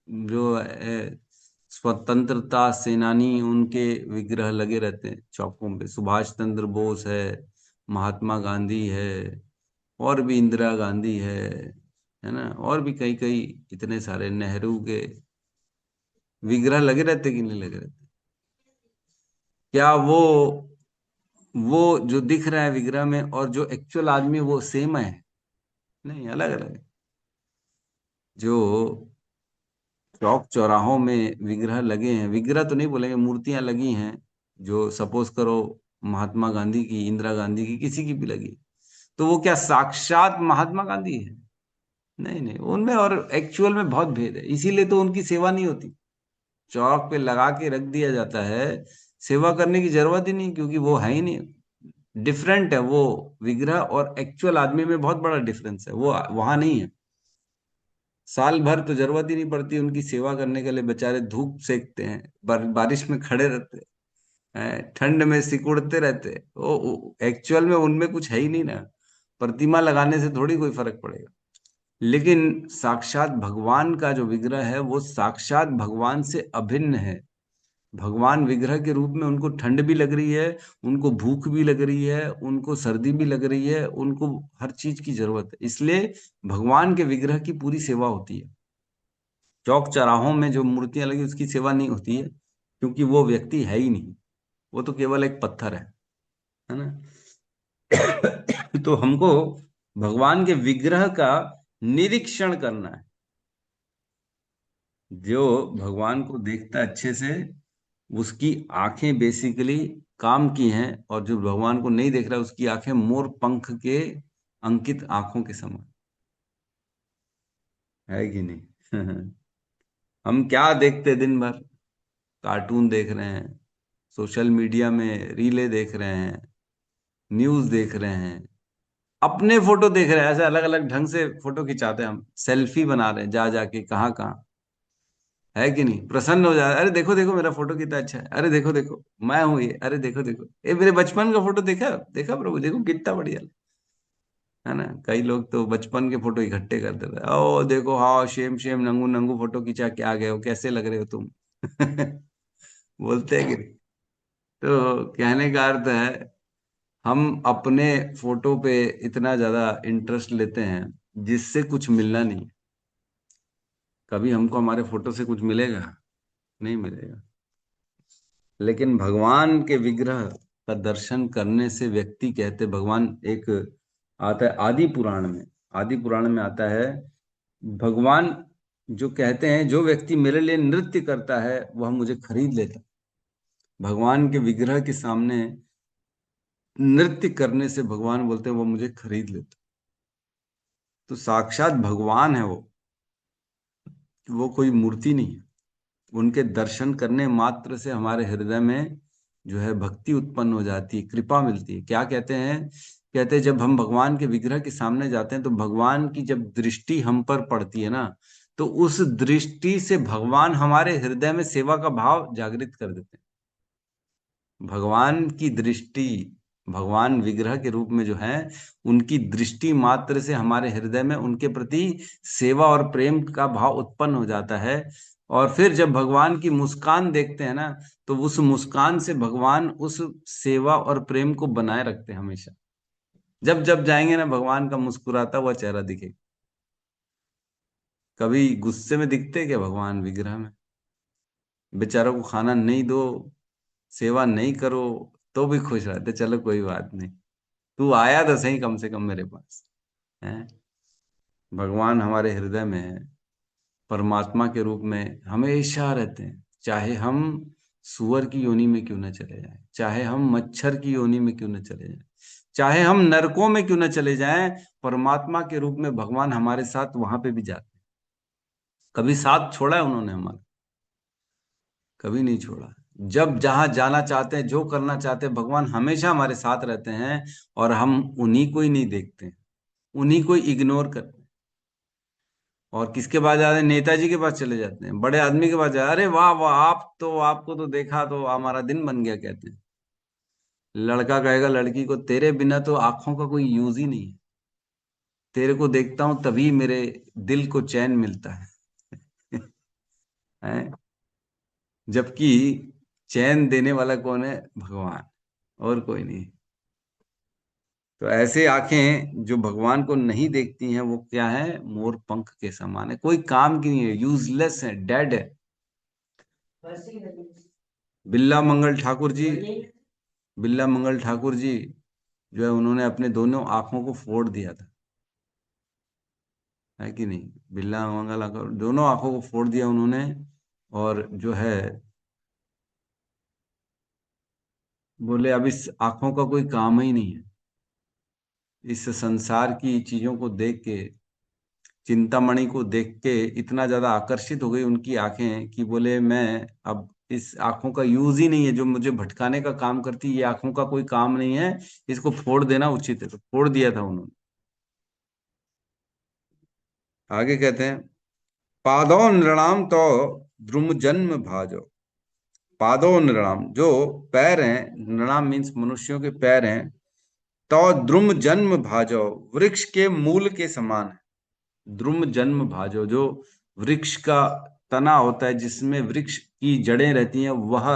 जो स्वतंत्रता सेनानी, उनके विग्रह लगे रहते हैं चौकों पे। सुभाष चंद्र बोस है, महात्मा गांधी है, और भी इंदिरा गांधी है ना, और भी कई कई इतने सारे, नेहरू के विग्रह लगे रहते कि नहीं लगे रहते। क्या वो जो दिख रहा है विग्रह में और जो एक्चुअल आदमी वो सेम है? नहीं, अलग अलग है। जो चौक चौराहों में विग्रह लगे हैं, विग्रह तो नहीं बोलेंगे, मूर्तियां लगी हैं, जो सपोज करो महात्मा गांधी की, इंदिरा गांधी की, किसी की भी लगी, तो वो क्या साक्षात महात्मा गांधी है? नहीं नहीं, उनमें और एक्चुअल में बहुत भेद है, इसीलिए तो उनकी सेवा नहीं होती। चौक पे लगा के रख दिया जाता है, सेवा करने की जरूरत ही नहीं, क्योंकि वो है ही नहीं। डिफरेंट है वो विग्रह और एक्चुअल आदमी में, बहुत बड़ा डिफरेंस है, वो वहां नहीं है। साल भर तो जरूरत ही नहीं पड़ती उनकी सेवा करने के लिए, बेचारे धूप सेकते हैं, बारिश में खड़े रहते हैं, ठंड में सिकुड़ते रहते हैं। वो एक्चुअल में उनमें कुछ है ही नहीं ना, प्रतिमा लगाने से थोड़ी कोई फर्क पड़ेगा। लेकिन साक्षात भगवान का जो विग्रह है वो साक्षात भगवान से अभिन्न है। भगवान विग्रह के रूप में, उनको ठंड भी लग रही है, उनको भूख भी लग रही है, उनको सर्दी भी लग रही है, उनको हर चीज की जरूरत है, इसलिए भगवान के विग्रह की पूरी सेवा होती है। चौक चौराहों में जो मूर्तियां लगी उसकी सेवा नहीं होती है, क्योंकि वो व्यक्ति है ही नहीं, वो तो केवल एक पत्थर है ना। तो हमको भगवान के विग्रह का निरीक्षण करना है। जो भगवान को देखता है अच्छे से, उसकी आंखें बेसिकली काम की हैं, और जो भगवान को नहीं देख रहा उसकी आंखें मोर पंख के अंकित आंखों के समान है कि नहीं। हम क्या देखते दिन भर, कार्टून देख रहे हैं, सोशल मीडिया में रीले देख रहे हैं, न्यूज देख रहे हैं, अपने फोटो देख रहे हैं, ऐसे अलग अलग ढंग से फोटो खिंचाते हैं हम, सेल्फी बना रहे हैं जा जाके कहाँ कहाँ, है कि नहीं। प्रसन्न हो जाए, अरे देखो देखो मेरा फोटो कितना अच्छा है, अरे देखो देखो मैं हूं ये, अरे देखो देखो ये मेरे बचपन का फोटो, देखा देखा प्रभु, देखो कितना बढ़िया है ना। कई लोग तो बचपन के फोटो इकट्ठे कर देते हैं, ओ देखो, हाँ शेम शेम, नंगू नंगू फोटो खींचा के आ गए हो, कैसे लग रहे हो तुम। बोलते हैं कि नहीं। तो कहने का अर्थ है, हम अपने फोटो पे इतना ज्यादा इंटरेस्ट लेते हैं जिससे कुछ मिलना नहीं है। कभी हमको हमारे फोटो से कुछ मिलेगा? नहीं मिलेगा। लेकिन भगवान के विग्रह का दर्शन करने से व्यक्ति, कहते भगवान एक आता है आदि पुराण में। आदि पुराण में आता है, भगवान जो कहते हैं जो व्यक्ति मेरे लिए नृत्य करता है वह मुझे खरीद लेता है। भगवान के विग्रह के सामने नृत्य करने से भगवान बोलते हैं वो मुझे खरीद लेता। तो साक्षात भगवान है वो कोई मूर्ति नहीं है। उनके दर्शन करने मात्र से हमारे हृदय में जो है भक्ति उत्पन्न हो जाती है, कृपा मिलती है। क्या कहते हैं? कहते हैं जब हम भगवान के विग्रह के सामने जाते हैं तो भगवान की जब दृष्टि हम पर पड़ती है ना, तो उस दृष्टि से भगवान हमारे हृदय में सेवा का भाव जागृत कर देते हैं। भगवान की दृष्टि, भगवान विग्रह के रूप में जो है, उनकी दृष्टि मात्र से हमारे हृदय में उनके प्रति सेवा और प्रेम का भाव उत्पन्न हो जाता है। और फिर जब भगवान की मुस्कान देखते हैं ना, तो उस मुस्कान से भगवान उस सेवा और प्रेम को बनाए रखते हैं हमेशा। जब जब जाएंगे ना, भगवान का मुस्कुराता हुआ चेहरा दिखेगा। कभी गुस्से में दिखते क्या भगवान विग्रह में? बेचारों को खाना नहीं दो, सेवा नहीं करो, तो भी खुश रहते, चलो कोई बात नहीं, तू आया तो सही कम से कम मेरे पास है। भगवान हमारे हृदय में है, परमात्मा के रूप में हमेशा रहते हैं। चाहे हम सुअर की योनि में क्यों न चले जाएं, चाहे हम मच्छर की योनि में क्यों न चले जाएं, चाहे हम नरकों में क्यों न चले जाएं, परमात्मा के रूप में भगवान हमारे साथ वहां पे भी जाते हैं। कभी साथ छोड़ा है उन्होंने हमारा? कभी नहीं छोड़ा। जब जहां जाना चाहते हैं, जो करना चाहते हैं, भगवान हमेशा हमारे साथ रहते हैं। और हम उन्हीं को ही नहीं देखते हैं, उन्हीं को इग्नोर करते हैं। और किसके पास जाते हैं? नेताजी के पास चले जाते हैं, बड़े आदमी के पास जाते हैं। अरे वाह वाह, आपको तो देखा तो हमारा दिन बन गया, कहते हैं। लड़का कहेगा लड़की को, तेरे बिना तो आंखों का कोई यूज ही नहीं है, तेरे को देखता हूं तभी मेरे दिल को चैन मिलता है। हैं? जबकि चैन देने वाला कौन है? भगवान, और कोई नहीं। तो ऐसे आंखें जो भगवान को नहीं देखती हैं, वो क्या है? मोर पंख के समान है, कोई काम की नहीं है, यूजलेस है, डेड है। बिल्ला मंगल ठाकुर जी, बिल्ला मंगल ठाकुर जी जो है, उन्होंने अपने दोनों आंखों को फोड़ दिया था, है कि नहीं? बिल्ला मंगल दोनों आंखों को फोड़ दिया उन्होंने। और जो है, बोले अब इस आंखों का कोई काम ही नहीं है। इस संसार की चीजों को देख के, चिंतामणि को देख के इतना ज्यादा आकर्षित हो गई उनकी आंखें कि बोले मैं अब इस आंखों का यूज ही नहीं है, जो मुझे भटकाने का काम करती, ये आंखों का कोई काम नहीं है, इसको फोड़ देना उचित है। तो फोड़ दिया था उन्होंने। आगे कहते हैं, पादौ नृणाम तो द्रुम जन्म भाजो। पादौ नृणाम, जो पैर हैं, नृणाम मीन्स मनुष्यों के पैर हैं, तो द्रुम जन्म भाजो, वृक्ष के मूल के समान है। द्रुम जन्म भाजो, जो वृक्ष का तना होता है, जिसमें वृक्ष की जड़ें रहती हैं, वह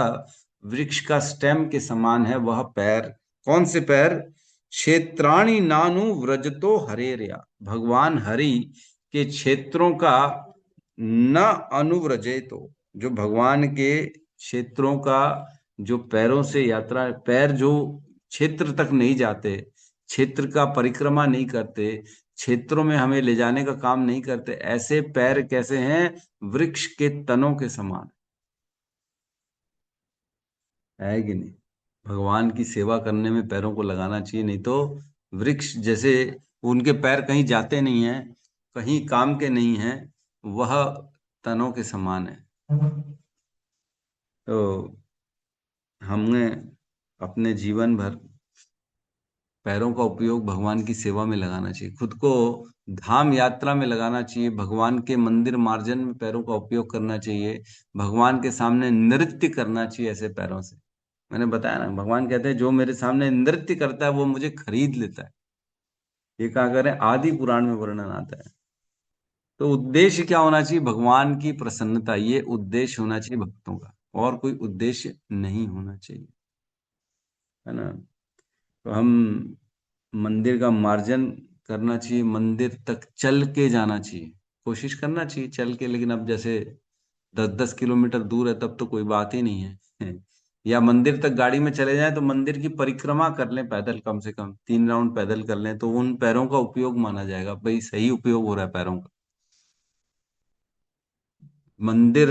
वृक्ष का स्टेम के समान है वह पैर। कौन से पैर? क्षेत्राणि नानु व्रजतो हरेर्या, भगवान हरि के क्षेत्रों का न अनुव्रजे, तो जो भगवान के क्षेत्रों का जो पैरों से यात्रा, पैर जो क्षेत्र तक नहीं जाते, क्षेत्र का परिक्रमा नहीं करते, क्षेत्रों में हमें ले जाने का काम नहीं करते, ऐसे पैर कैसे हैं? वृक्ष के तनों के समान है कि नहीं? भगवान की सेवा करने में पैरों को लगाना चाहिए, नहीं तो वृक्ष जैसे उनके पैर कहीं जाते नहीं हैं, कहीं काम के नहीं हैं, वह तनों के समान है। तो हमने अपने जीवन भर पैरों का उपयोग भगवान की सेवा में लगाना चाहिए, खुद को धाम यात्रा में लगाना चाहिए, भगवान के मंदिर मार्जन में पैरों का उपयोग करना चाहिए, भगवान के सामने नृत्य करना चाहिए ऐसे पैरों से। मैंने बताया ना, भगवान कहते हैं जो मेरे सामने नृत्य करता है वो मुझे खरीद लेता है। ये कहा करें, आदि पुराण में वर्णन आता है। तो उद्देश्य क्या होना चाहिए? भगवान की प्रसन्नता, ये उद्देश्य होना चाहिए भक्तों का, और कोई उद्देश्य नहीं होना चाहिए, है ना? तो हम मंदिर का मार्जन करना चाहिए, मंदिर तक चल के जाना चाहिए, कोशिश करना चाहिए चल के। लेकिन अब जैसे 10-10 किलोमीटर दूर है, तब तो कोई बात ही नहीं है। या मंदिर तक गाड़ी में चले जाएं तो मंदिर की परिक्रमा कर लें पैदल, कम से कम 3 राउंड पैदल कर लें, तो उन पैरों का उपयोग माना जाएगा, भाई सही उपयोग हो रहा है पैरों का। मंदिर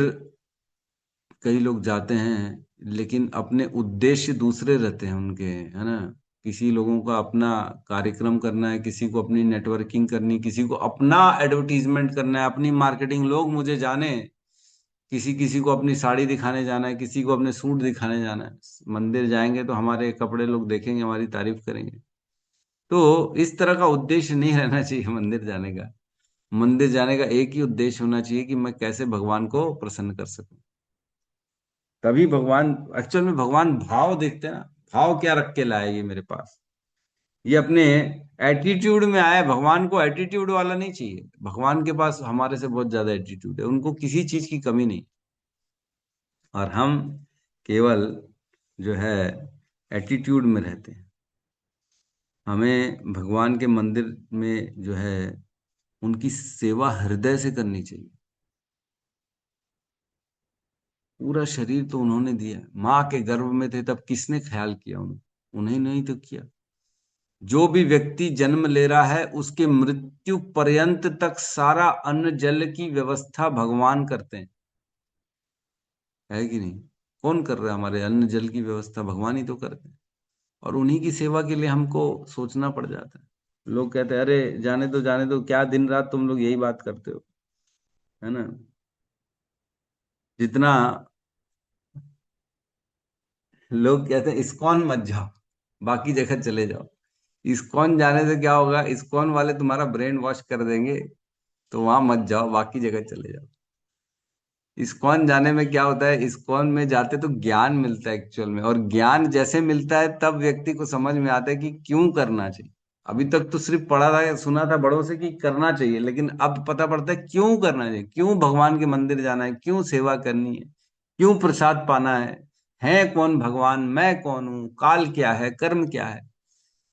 कई लोग जाते हैं लेकिन अपने उद्देश्य दूसरे रहते हैं उनके, है ना। किसी लोगों का अपना कार्यक्रम करना है, किसी को अपनी नेटवर्किंग करनी, किसी को अपना एडवर्टीजमेंट करना है, अपनी मार्केटिंग, लोग मुझे जाने। किसी किसी को अपनी साड़ी दिखाने जाना है, किसी को अपने सूट दिखाने जाना है। मंदिर जाएंगे तो हमारे कपड़े लोग देखेंगे, हमारी तारीफ करेंगे। तो इस तरह का उद्देश्य नहीं रहना चाहिए मंदिर जाने का। मंदिर जाने का एक ही उद्देश्य होना चाहिए कि मैं कैसे भगवान को प्रसन्न कर सकूं। तभी भगवान, एक्चुअल में भगवान भाव देखते हैं ना, भाव क्या रख के लाए ये मेरे पास, ये अपने एटीट्यूड में आए। भगवान को एटीट्यूड वाला नहीं चाहिए, भगवान के पास हमारे से बहुत ज्यादा एटीट्यूड है, उनको किसी चीज की कमी नहीं। और हम केवल जो है एटीट्यूड में रहते हैं। हमें भगवान के मंदिर में जो है उनकी सेवा हृदय से करनी चाहिए। पूरा शरीर तो उन्होंने दिया, माँ के गर्भ में थे तब किसने ख्याल किया उन्हें? उन्हें नहीं तो किया। जो भी व्यक्ति जन्म ले रहा है उसके मृत्यु पर्यंत तक सारा अन्न जल की व्यवस्था भगवान करते हैं, है कि नहीं? कौन कर रहा है हमारे अन्न जल की व्यवस्था? भगवान ही तो करते हैं। और उन्हीं की सेवा के लिए हमको सोचना पड़ जाता है। लोग कहते हैं अरे जाने दो, क्या दिन रात तुम लोग यही बात करते हो, है ना। जितना लोग कहते हैं इस्कॉन मत जाओ, बाकी जगह चले जाओ। इस्कॉन जाने से क्या होगा? इस्कॉन वाले तुम्हारा ब्रेन वॉश कर देंगे, तो वहां मत जाओ, बाकी जगह चले जाओ। इस्कॉन जाने में क्या होता है? इस्कॉन में जाते तो ज्ञान मिलता है एक्चुअल में, और ज्ञान जैसे मिलता है तब व्यक्ति को समझ में आता है कि क्यों करना चाहिए। अभी तक तो सिर्फ पढ़ा था, सुना था बड़ों से कि करना चाहिए, लेकिन अब पता पड़ता है क्यों करना चाहिए, क्यों भगवान के मंदिर जाना है, क्यों सेवा करनी है, क्यों प्रसाद पाना है कौन भगवान, मैं कौन हूँ, काल क्या है, कर्म क्या है।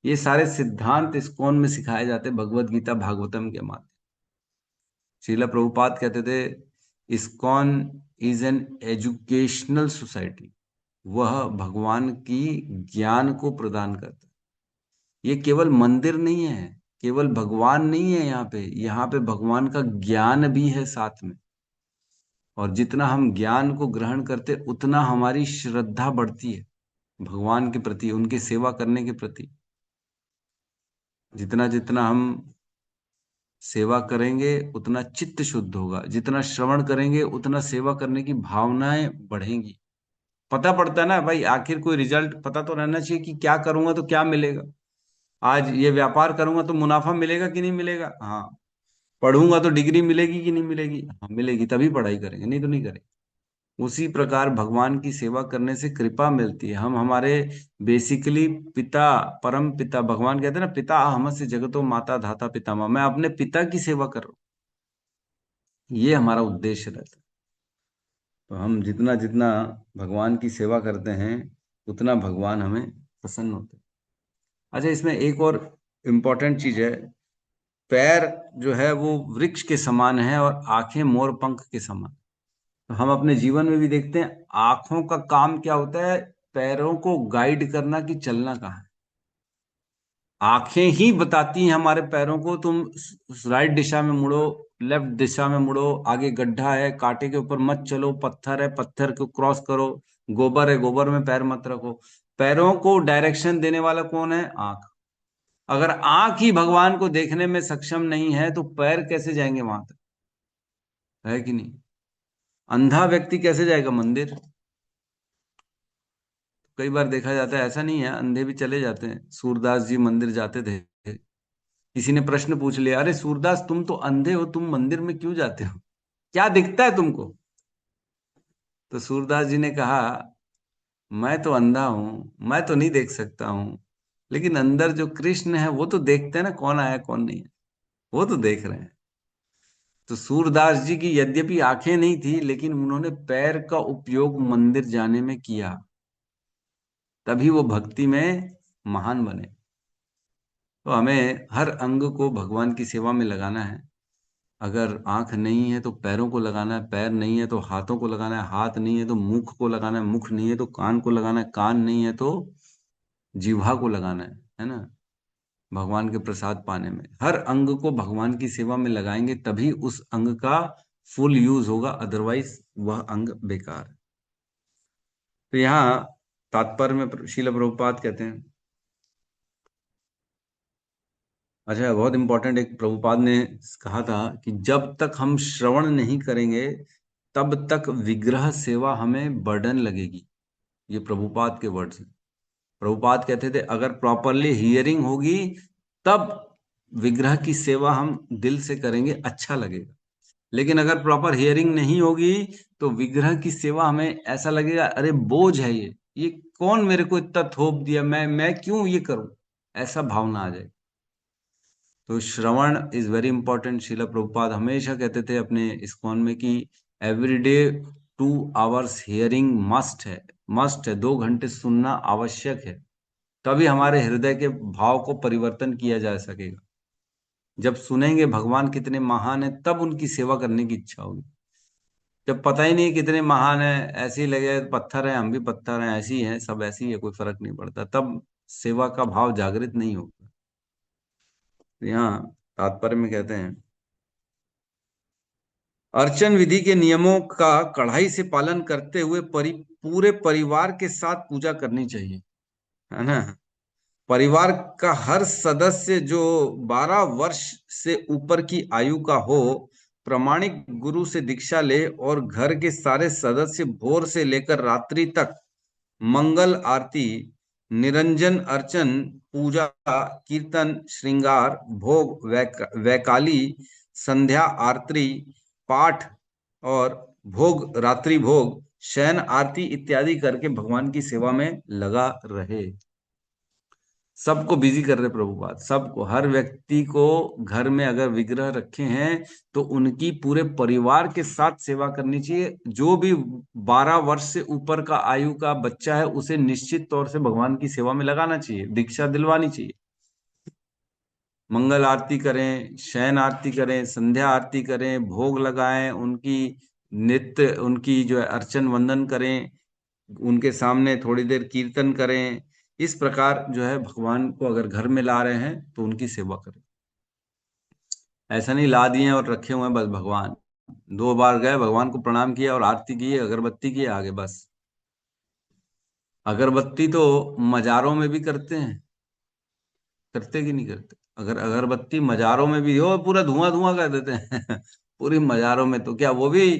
ये सारे सिद्धांत इस्कॉन में सिखाए जाते हैं, भगवत गीता भागवतम के माध्यम। श्रीला प्रभुपाद कहते थे ISKCON is an educational society. वह भगवान की ज्ञान को प्रदान करता है। ये केवल मंदिर नहीं है, केवल भगवान नहीं है यहाँ पे भगवान का ज्ञान भी है साथ में। और जितना हम ज्ञान को ग्रहण करते उतना हमारी श्रद्धा बढ़ती है भगवान के प्रति, उनकी सेवा करने के प्रति। जितना जितना हम सेवा करेंगे उतना चित्त शुद्ध होगा, जितना श्रवण करेंगे उतना सेवा करने की भावनाएं बढ़ेंगी। पता पड़ता है ना भाई, आखिर कोई रिजल्ट पता तो रहना चाहिए कि क्या करूंगा तो क्या मिलेगा। आज ये व्यापार करूंगा तो मुनाफा मिलेगा कि नहीं मिलेगा? हाँ। पढ़ूंगा तो डिग्री मिलेगी कि नहीं मिलेगी? हाँ मिलेगी, तभी पढ़ाई करेंगे, नहीं तो नहीं करेंगे। उसी प्रकार भगवान की सेवा करने से कृपा मिलती है। हम हमारे बेसिकली पिता, परम पिता, भगवान कहते हैं ना पिता हमस्य जगतो माता धाता पितामह, मैं अपने पिता की सेवा कर रहा हूँ, ये हमारा उद्देश्य रहता है। तो हम जितना जितना भगवान की सेवा करते हैं उतना भगवान हमें प्रसन्न होते हैं। अच्छा, इसमें एक और इम्पोर्टेंट चीज है। पैर जो है वो वृक्ष के समान है और आंखें मोर पंख के समान। तो हम अपने जीवन में भी देखते हैं आंखों का काम क्या होता है? पैरों को गाइड करना कि चलना कहाँ है। आंखें ही बताती हैं हमारे पैरों को, तुम राइट दिशा में मुड़ो, लेफ्ट दिशा में मुड़ो, आगे गड्ढा है कांटे के ऊपर मत चलो, पत्थर है पत्थर को क्रॉस करो, गोबर है गोबर में पैर मत रखो। पैरों को डायरेक्शन देने वाला कौन है? आंख। अगर आंख ही भगवान को देखने में सक्षम नहीं है तो पैर कैसे जाएंगे वहां तक, है कि नहीं? अंधा व्यक्ति कैसे जाएगा मंदिर? कई बार देखा जाता है, ऐसा नहीं है, अंधे भी चले जाते हैं। सूरदास जी मंदिर जाते थे, किसी ने प्रश्न पूछ लिया, अरे सूरदास तुम तो अंधे हो, तुम मंदिर में क्यों जाते हो, क्या दिखता है तुमको? तो सूरदास जी ने कहा, मैं तो अंधा हूं, मैं तो नहीं देख सकता हूं, लेकिन अंदर जो कृष्ण है वो तो देखते हैं ना, कौन आया कौन नहीं है, वो तो देख रहे हैं। तो सूरदास जी की यद्यपि आंखें नहीं थी लेकिन उन्होंने पैर का उपयोग मंदिर जाने में किया, तभी वो भक्ति में महान बने। तो हमें हर अंग को भगवान की सेवा में लगाना है। अगर आंख नहीं है तो पैरों को लगाना है, पैर नहीं है तो हाथों को लगाना है, हाथ नहीं है तो मुख को लगाना है, मुख नहीं है तो कान को लगाना है, कान नहीं है तो जीवा को लगाना है ना। भगवान के प्रसाद पाने में हर अंग को भगवान की सेवा में लगाएंगे तभी उस अंग का फुल यूज होगा, अदरवाइज वह अंग बेकार है। तो यहाँ तात्पर्य में श्रील प्रभुपाद कहते हैं, अच्छा बहुत इंपॉर्टेंट, एक प्रभुपाद ने कहा था कि जब तक हम श्रवण नहीं करेंगे तब तक विग्रह सेवा हमें बर्डन लगेगी। ये प्रभुपाद के वर्ड्स हैं। प्रभुपाद कहते थे अगर प्रॉपरली हियरिंग होगी तब विग्रह की सेवा हम दिल से करेंगे, अच्छा लगेगा। लेकिन अगर प्रॉपर हियरिंग नहीं होगी तो विग्रह की सेवा हमें ऐसा लगेगा अरे बोझ है ये कौन मेरे को इतना थोप दिया, मैं क्यों ये करूं, ऐसा भावना आ जाए। तो श्रवण इज वेरी इंपॉर्टेंट। शिला प्रभुपाद हमेशा कहते थे अपने इस्कॉन में कि एवरीडे 2 आवर्स हियरिंग मस्ट है, 2 घंटे सुनना आवश्यक है, तभी हमारे हृदय के भाव को परिवर्तन किया जा सकेगा। जब सुनेंगे भगवान कितने महान है तब उनकी सेवा करने की इच्छा होगी। जब पता ही नहीं कितने महान है, ऐसे ही लगे पत्थर है, हम भी पत्थर हैं, ऐसी है, सब ऐसी है, कोई फर्क नहीं पड़ता, तब सेवा का भाव जागृत नहीं होगा। तो यहाँ तात्पर्य में कहते हैं अर्चन विधि के नियमों का कड़ाई से पालन करते हुए पूरे परिवार के साथ पूजा करनी चाहिए, है ना। परिवार का हर सदस्य जो 12 वर्ष से ऊपर की आयु का हो प्रमाणिक गुरु से दीक्षा ले और घर के सारे सदस्य भोर से लेकर रात्रि तक मंगल आरती, निरंजन अर्चन, पूजा, कीर्तन, श्रृंगार, भोग, वैकाली, संध्या आरती, पाठ और भोग, रात्रि भोग, शयन आरती इत्यादि करके भगवान की सेवा में लगा रहे। सबको बिजी कर रहे प्रभुपाद, सबको, हर व्यक्ति को घर में अगर विग्रह रखे हैं तो उनकी पूरे परिवार के साथ सेवा करनी चाहिए। जो भी 12 वर्ष से ऊपर का आयु का बच्चा है उसे निश्चित तौर से भगवान की सेवा में लगाना चाहिए, दीक्षा दिलवानी चाहिए। मंगल आरती करें, शयन आरती करें, संध्या आरती करें, भोग लगाएं, उनकी नित्य उनकी जो है अर्चन वंदन करें, उनके सामने थोड़ी देर कीर्तन करें। इस प्रकार जो है भगवान को अगर घर में ला रहे हैं तो उनकी सेवा करें। ऐसा नहीं ला दिए और रखे हुए हैं बस भगवान, 2 बार गए भगवान को प्रणाम किया और आरती की, अगरबत्ती की, आगे बस। अगरबत्ती तो मजारों में भी करते हैं, करते कि नहीं करते? अगर अगरबत्ती मजारों में भी हो पूरा धुआं धुआं कर देते हैं पूरी मजारों में, तो क्या वो भी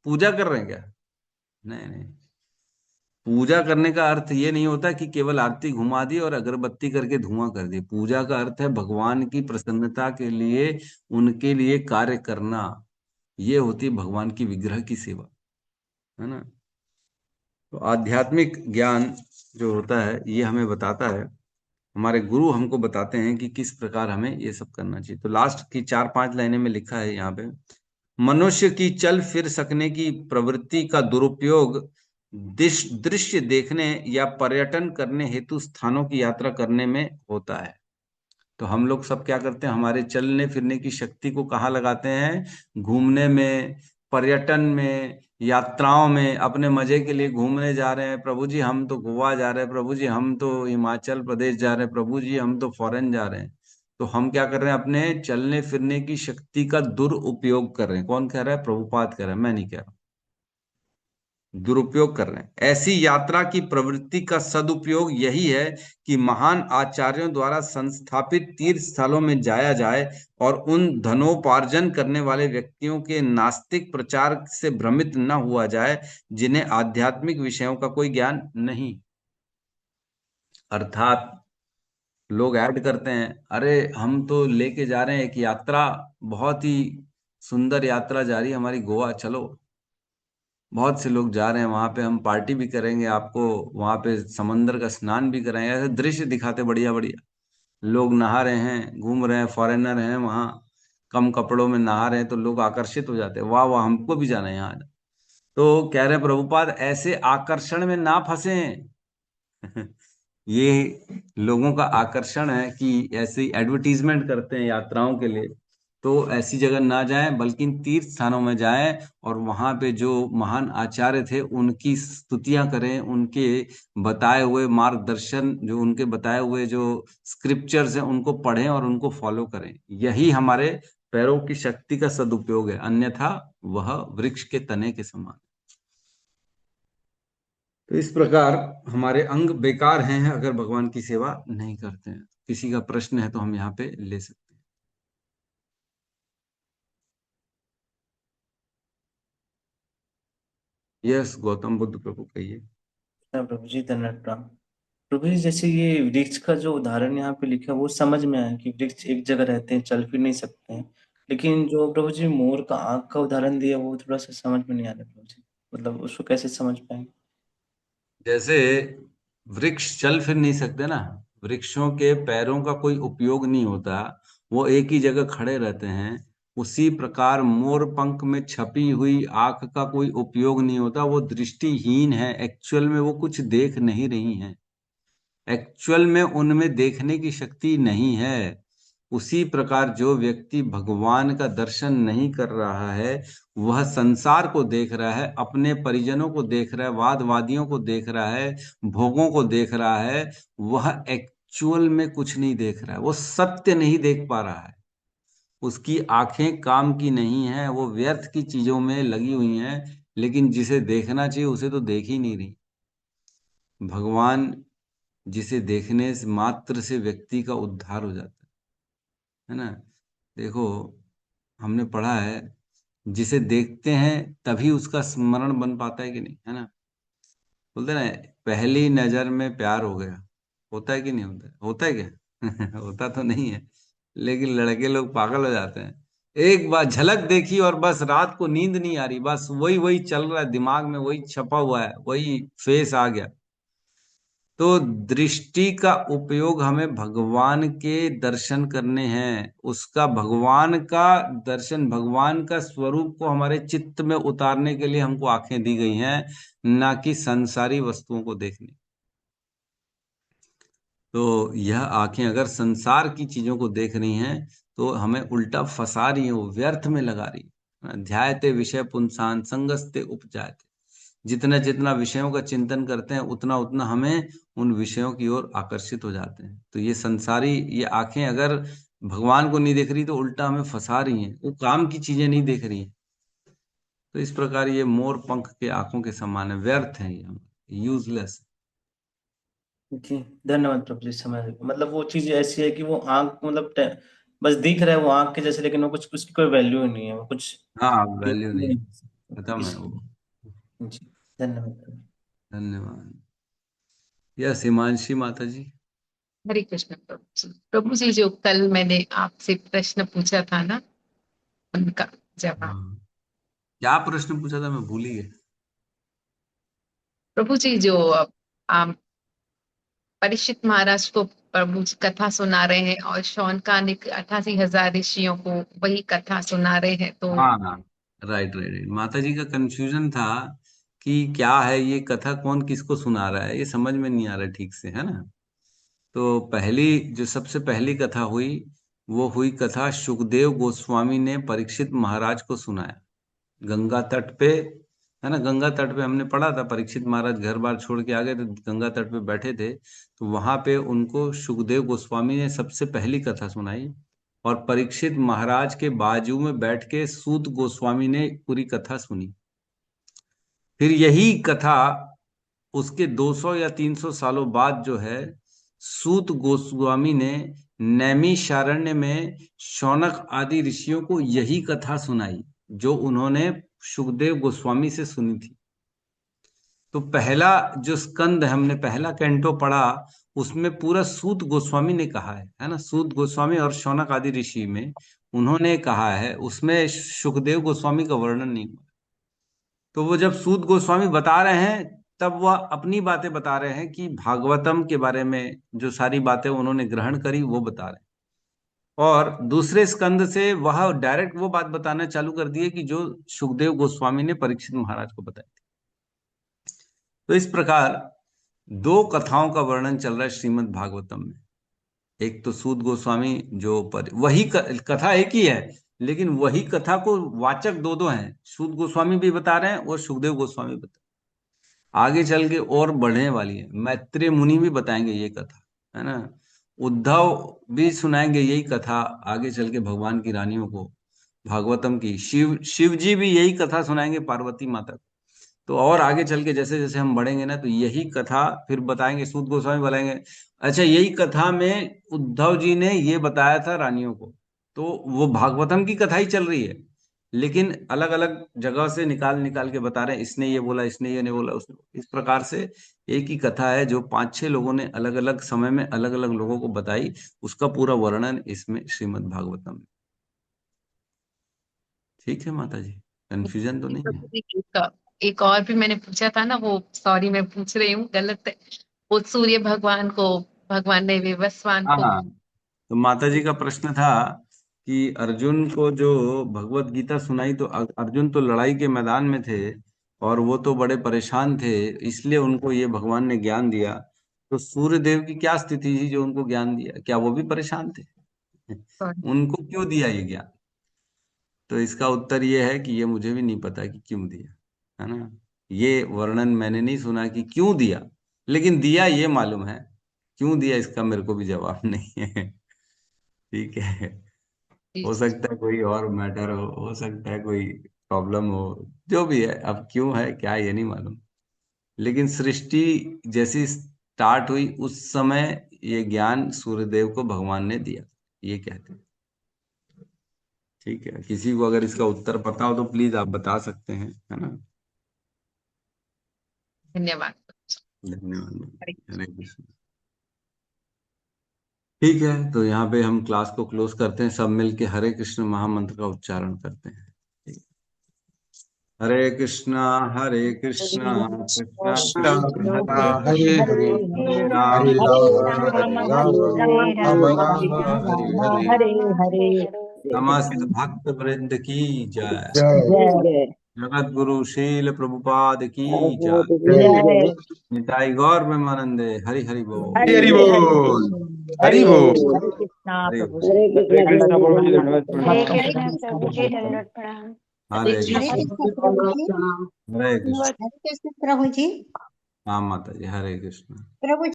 पूजा कर रहे हैं क्या? नहीं नहीं, पूजा करने का अर्थ ये नहीं होता कि केवल आरती घुमा दी और अगरबत्ती करके धुआं कर दी। पूजा का अर्थ है भगवान की प्रसन्नता के लिए उनके लिए कार्य करना, ये होती है भगवान की विग्रह की सेवा, है ना। तो आध्यात्मिक ज्ञान जो होता है ये हमें बताता है, हमारे गुरु हमको बताते हैं कि किस प्रकार हमें ये सब करना चाहिए। तो लास्ट की 4-5 लाइनें में लिखा है यहाँ पे, मनुष्य की चल फिर सकने की प्रवृत्ति का दुरुपयोग दृश्य देखने या पर्यटन करने हेतु स्थानों की यात्रा करने में होता है। तो हम लोग सब क्या करते हैं, हमारे चलने फिरने की शक्ति को कहाँ लगाते हैं? घूमने में, पर्यटन में, यात्राओं में, अपने मजे के लिए घूमने जा रहे हैं, प्रभु जी हम तो गोवा जा रहे हैं, प्रभु जी हम तो हिमाचल प्रदेश जा रहे हैं, प्रभु जी हम तो फॉरेन जा रहे हैं। तो हम क्या कर रहे हैं? अपने चलने फिरने की शक्ति का दुरुपयोग कर रहे हैं। कौन कह रहा है? प्रभुपाद कह रहा है, मैं नहीं कह रहा। दुरुपयोग कर रहे हैं। ऐसी यात्रा की प्रवृत्ति का सदुपयोग यही है कि महान आचार्यों द्वारा संस्थापित तीर्थ स्थलों में जाया जाए और उन धनोपार्जन करने वाले व्यक्तियों के नास्तिक प्रचार से भ्रमित न हुआ जाए जिन्हें आध्यात्मिक विषयों का कोई ज्ञान नहीं। अर्थात लोग ऐड करते हैं, अरे हम तो लेके जा रहे हैं एक यात्रा, बहुत ही सुंदर यात्रा जा रही है हमारी, गोवा चलो, बहुत से लोग जा रहे हैं वहां पे, हम पार्टी भी करेंगे, आपको वहां पे समंदर का स्नान भी कराएंगे, ऐसे दृश्य दिखाते बढ़िया बढ़िया, लोग नहा रहे हैं, घूम रहे हैं, फॉरेनर हैं वहां, कम कपड़ों में नहा रहे हैं, तो लोग आकर्षित हो जाते हैं, वाह वाह हमको भी जाना है यहाँ। तो कह रहे हैं प्रभुपाद ऐसे आकर्षण में ना फंसे ये लोगों का आकर्षण है कि ऐसे एडवर्टीजमेंट करते हैं यात्राओं के लिए, तो ऐसी जगह ना जाएं, बल्कि इन तीर्थ स्थानों में जाएं और वहां पे जो महान आचार्य थे उनकी स्तुतियां करें, उनके बताए हुए मार्गदर्शन, जो उनके बताए हुए जो स्क्रिप्चर्स हैं उनको पढ़ें और उनको फॉलो करें। यही हमारे पैरों की शक्ति का सदुपयोग है, अन्यथा वह वृक्ष के तने के समान। तो इस प्रकार हमारे अंग बेकार हैं अगर भगवान की सेवा नहीं करते हैं। किसी का प्रश्न है तो हम यहाँ पे ले सकते हैं। यस गौतम बुद्ध प्रभु, कहिए। प्रभु जी धन्यवाद प्रणाम। प्रभु जी, जैसे ये वृक्ष का जो उदाहरण यहाँ पे लिखा है वो समझ में आया कि वृक्ष एक जगह रहते हैं, चल फिर नहीं सकते हैं, लेकिन जो प्रभु जी मोर का आंख का उदाहरण दिया वो थोड़ा सा समझ में नहीं आ रहा प्रभु जी, मतलब उसको कैसे समझ पाएंगे? जैसे वृक्ष चल फिर नहीं सकते ना, वृक्षों के पैरों का कोई उपयोग नहीं होता, वो एक ही जगह खड़े रहते हैं। उसी प्रकार मोर पंख में छपी हुई आंख का कोई उपयोग नहीं होता, वो दृष्टिहीन है, एक्चुअल में वो कुछ देख नहीं रही हैं, एक्चुअल में उनमें देखने की शक्ति नहीं है। उसी प्रकार जो व्यक्ति भगवान का दर्शन नहीं कर रहा है, वह संसार को देख रहा है, अपने परिजनों को देख रहा है, वादवादियों को देख रहा है, भोगों को देख रहा है, वह एक्चुअल में कुछ नहीं देख रहा है, वो सत्य नहीं देख पा रहा है। उसकी आंखें काम की नहीं है, वो व्यर्थ की चीजों में लगी हुई हैं, लेकिन जिसे देखना चाहिए उसे तो देख ही नहीं रही। भगवान जिसे देखने से मात्र से व्यक्ति का उद्धार हो जाता है ना। देखो, हमने पढ़ा है, जिसे देखते हैं तभी उसका स्मरण बन पाता है कि नहीं, है ना। बोलते ना, पहली नजर में प्यार हो गया, होता है कि नहीं होता है? होता है क्या? होता तो नहीं है, लेकिन लड़के लोग पागल हो जाते हैं। एक बार झलक देखी और बस रात को नींद नहीं आ रही, बस वही वही चल रहा है दिमाग में, वही छपा हुआ है, वही फेस आ गया। तो दृष्टि का उपयोग हमें भगवान के दर्शन करने हैं, उसका भगवान का दर्शन, भगवान का स्वरूप को हमारे चित्त में उतारने के लिए हमको आंखें दी गई हैं, ना कि संसारी वस्तुओं को देखने। तो यह आंखें अगर संसार की चीजों को देख रही हैं तो हमें उल्टा फंसा रही है, वो व्यर्थ में लगा रही है। ध्यायते विषय पुंसान संगस्ते उपजायते, जितना जितना विषयों का चिंतन करते हैं उतना उतना हमें उन विषयों की ओर आकर्षित हो जाते हैं। तो ये संसारी ये आंखें अगर भगवान को नहीं देख रही तो उल्टा हमें फंसा रही हैं, वो काम की चीजें नहीं देख रही हैं। तो इस प्रकार ये मोर पंख के आंखों के समान है, व्यर्थ है, ये यूजलेस। जी धन्यवाद प्रभु जी, समझ गए। मतलब वो चीज ऐसी है कि वो आंख मतलब बस दिख रहा है वो आंख के जैसे, लेकिन वो कुछ उसकी कोई वैल्यू ही नहीं है, वो कुछ हाँ, वैल्यू नहीं, नहीं। खत्म है वो। इसलिए जी धन्यवाद प्रभु। धन्यवाद। यस हिमांशी माता जी। हरे कृष्ण प्रभु जी। प्रभु जी, जो कल मैंने आपसे प्रश्न पूछा था ना, उनका जवाब। हाँ, क्या प्रश्न पूछा था, मैं भूल ही गया। प्रभु जी, जो आप परीक्षित महाराज को प्रभु जी कथा सुना रहे हैं और शौनकादिक 88,000 ऋषियों को वही कथा सुना रहे हैं, तो हाँ हाँ, राइट राइट राइट, माता जी का कंफ्यूजन था कि क्या है ये कथा, कौन किसको सुना रहा है, ये समझ में नहीं आ रहा ठीक से, है ना। तो पहली जो सबसे पहली कथा हुई, वो हुई कथा सुखदेव गोस्वामी ने परीक्षित महाराज को सुनाया गंगा तट पे, है ना। गंगा तट पे हमने पढ़ा था, परीक्षित महाराज घर बार छोड़ के आ गए थे, गंगा तट पे बैठे थे, तो वहां पे उनको सुखदेव गोस्वामी ने सबसे पहली कथा सुनाई, और परीक्षित महाराज के बाजू में बैठ के सूत गोस्वामी ने पूरी कथा सुनी। फिर यही कथा उसके 200 या 300 सालों बाद जो है, सूत गोस्वामी ने नैमिषारण्य में शौनक आदि ऋषियों को यही कथा सुनाई जो उन्होंने सुखदेव गोस्वामी से सुनी थी। तो पहला जो स्कंद हमने पहला कैंटो पढ़ा, उसमें पूरा सूत गोस्वामी ने कहा है ना, सूत गोस्वामी और शौनक आदि ऋषि में उन्होंने कहा है, उसमें सुखदेव गोस्वामी का वर्णन नहीं हुआ। तो वो जब सूत गोस्वामी बता रहे हैं, तब वह अपनी बातें बता रहे हैं कि भागवतम के बारे में जो सारी बातें उन्होंने ग्रहण करी वो बता रहे हैं, और दूसरे स्कंद से वह डायरेक्ट वो बात बताना चालू कर दिए कि जो सुखदेव गोस्वामी ने परीक्षित महाराज को बताई थी। तो इस प्रकार दो कथाओं का वर्णन चल रहा है श्रीमद् भागवतम में। एक तो सूत गोस्वामी जो वही कथा एक ही है, लेकिन वही कथा को वाचक दो दो हैं, सूत गोस्वामी भी बता रहे हैं और सुखदेव गोस्वामी बता, आगे चल के और बढ़ने वाली है। मैत्रेय मुनि भी बताएंगे ये कथा, है ना। उद्धव भी सुनाएंगे यही कथा आगे चल के भगवान की रानियों को, भागवतम की। शिव जी भी यही कथा सुनाएंगे पार्वती माता को। तो और आगे चल के जैसे जैसे हम बढ़ेंगे ना, तो यही कथा फिर बताएंगे, सूत गोस्वामी बताएंगे अच्छा यही कथा में उद्धव जी ने ये बताया था रानियों को। तो वो भागवतम की कथा ही चल रही है, लेकिन अलग अलग जगह से निकाल निकाल के बता रहे हैं, इसने ये बोला, इसने ये नहीं बोला, उसने। इस प्रकार से एक ही कथा है जो 5-6 लोगों ने अलग अलग समय में अलग अलग लोगों को बताई, उसका पूरा वर्णन इसमें श्रीमद् भागवतम में। ठीक है माता जी, कंफ्यूजन तो नहीं है? एक और भी मैंने पूछा था ना, वो सॉरी मैं पूछ रही हूँ गलत है, वो सूर्य भगवान को भगवान ने विवस्वान हाँ को। हाँ, तो माता जी का प्रश्न था कि अर्जुन को जो भगवत गीता सुनाई, तो अर्जुन तो लड़ाई के मैदान में थे और वो तो बड़े परेशान थे, इसलिए उनको ये भगवान ने ज्ञान दिया। तो सूर्य देव की क्या स्थिति थी जो उनको ज्ञान दिया? क्या वो भी परेशान थे? उनको क्यों दिया ये ज्ञान? तो इसका उत्तर ये है कि ये मुझे भी नहीं पता कि क्यों दिया, है ना। ये वर्णन मैंने नहीं सुना कि क्यों दिया, लेकिन दिया ये मालूम है। क्यों दिया इसका मेरे को भी जवाब नहीं है। ठीक है, हो सकता है कोई और मैटर हो सकता है कोई प्रॉब्लम हो, जो भी है। अब क्यों है क्या ये नहीं मालूम, लेकिन सृष्टि जैसी स्टार्ट हुई उस समय ये ज्ञान सूर्यदेव को भगवान ने दिया, ये कहते हैं। ठीक है, किसी को अगर इसका उत्तर पता हो तो प्लीज आप बता सकते हैं, है ना। धन्यवाद। धन्यवाद, हरे कृष्ण। ठीक है, तो यहाँ पे हम क्लास को क्लोज करते हैं, सब मिलके हरे कृष्ण महामंत्र का उच्चारण करते हैं। हरे कृष्णा कृष्णा कृष्णा कृष्ण हरे हरे हरे हरे हरे राम राम हरे हरे राम राम राम राम राम हरे हरे हरे हरे। हरे नमस्ते भक्त वृंद की जय। जय जगत गुरु शील प्रभुपाद की जय। जय निताई गौर प्रेमानंदे, हरि हरि बोल। हरि हरि बोल हरि बोल। हरे कृष्णा हरि प्रभु बोल। हरे कृष्णा प्रभु जी, धन्यवाद हरे प्रणाम। कृष्णा प्रभु जी, दंडवत प्रणाम। हरे हरे कृष्ण। कृष्ण प्रभु जी। हरे कृष्ण। हरे कृष्ण प्रभु जी। हाँ माता जी, हरे कृष्ण। प्रभु